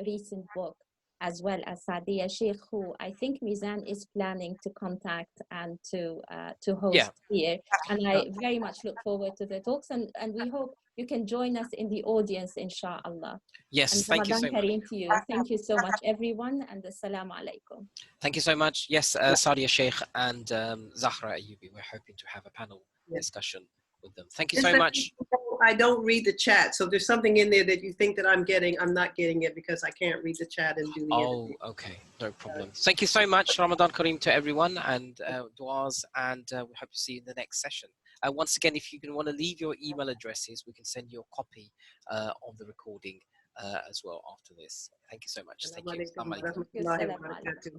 recent book, as well as Sadia Sheikh, who I think Mizan is planning to contact and to host here. And I very much look forward to the talks, and we hope you can join us in the audience, inshallah. Yes, and thank you so much. To you. Thank you so much, everyone, and assalamu alaikum. Thank you so much. Yes, Sadia Sheikh and Zahra Ayyubi, we're hoping to have a panel discussion with them. Thank you so much. I don't read the chat, so if there's something in there that you think that I'm getting, I'm not getting it because I can't read the chat and do the interview. Okay, no problem. Thank you so much. Ramadan Kareem to everyone, and du'as, and we hope to see you in the next session. Once again, if you want to leave your email addresses, we can send you a copy of the recording as well after this. Thank you so much. Thank you.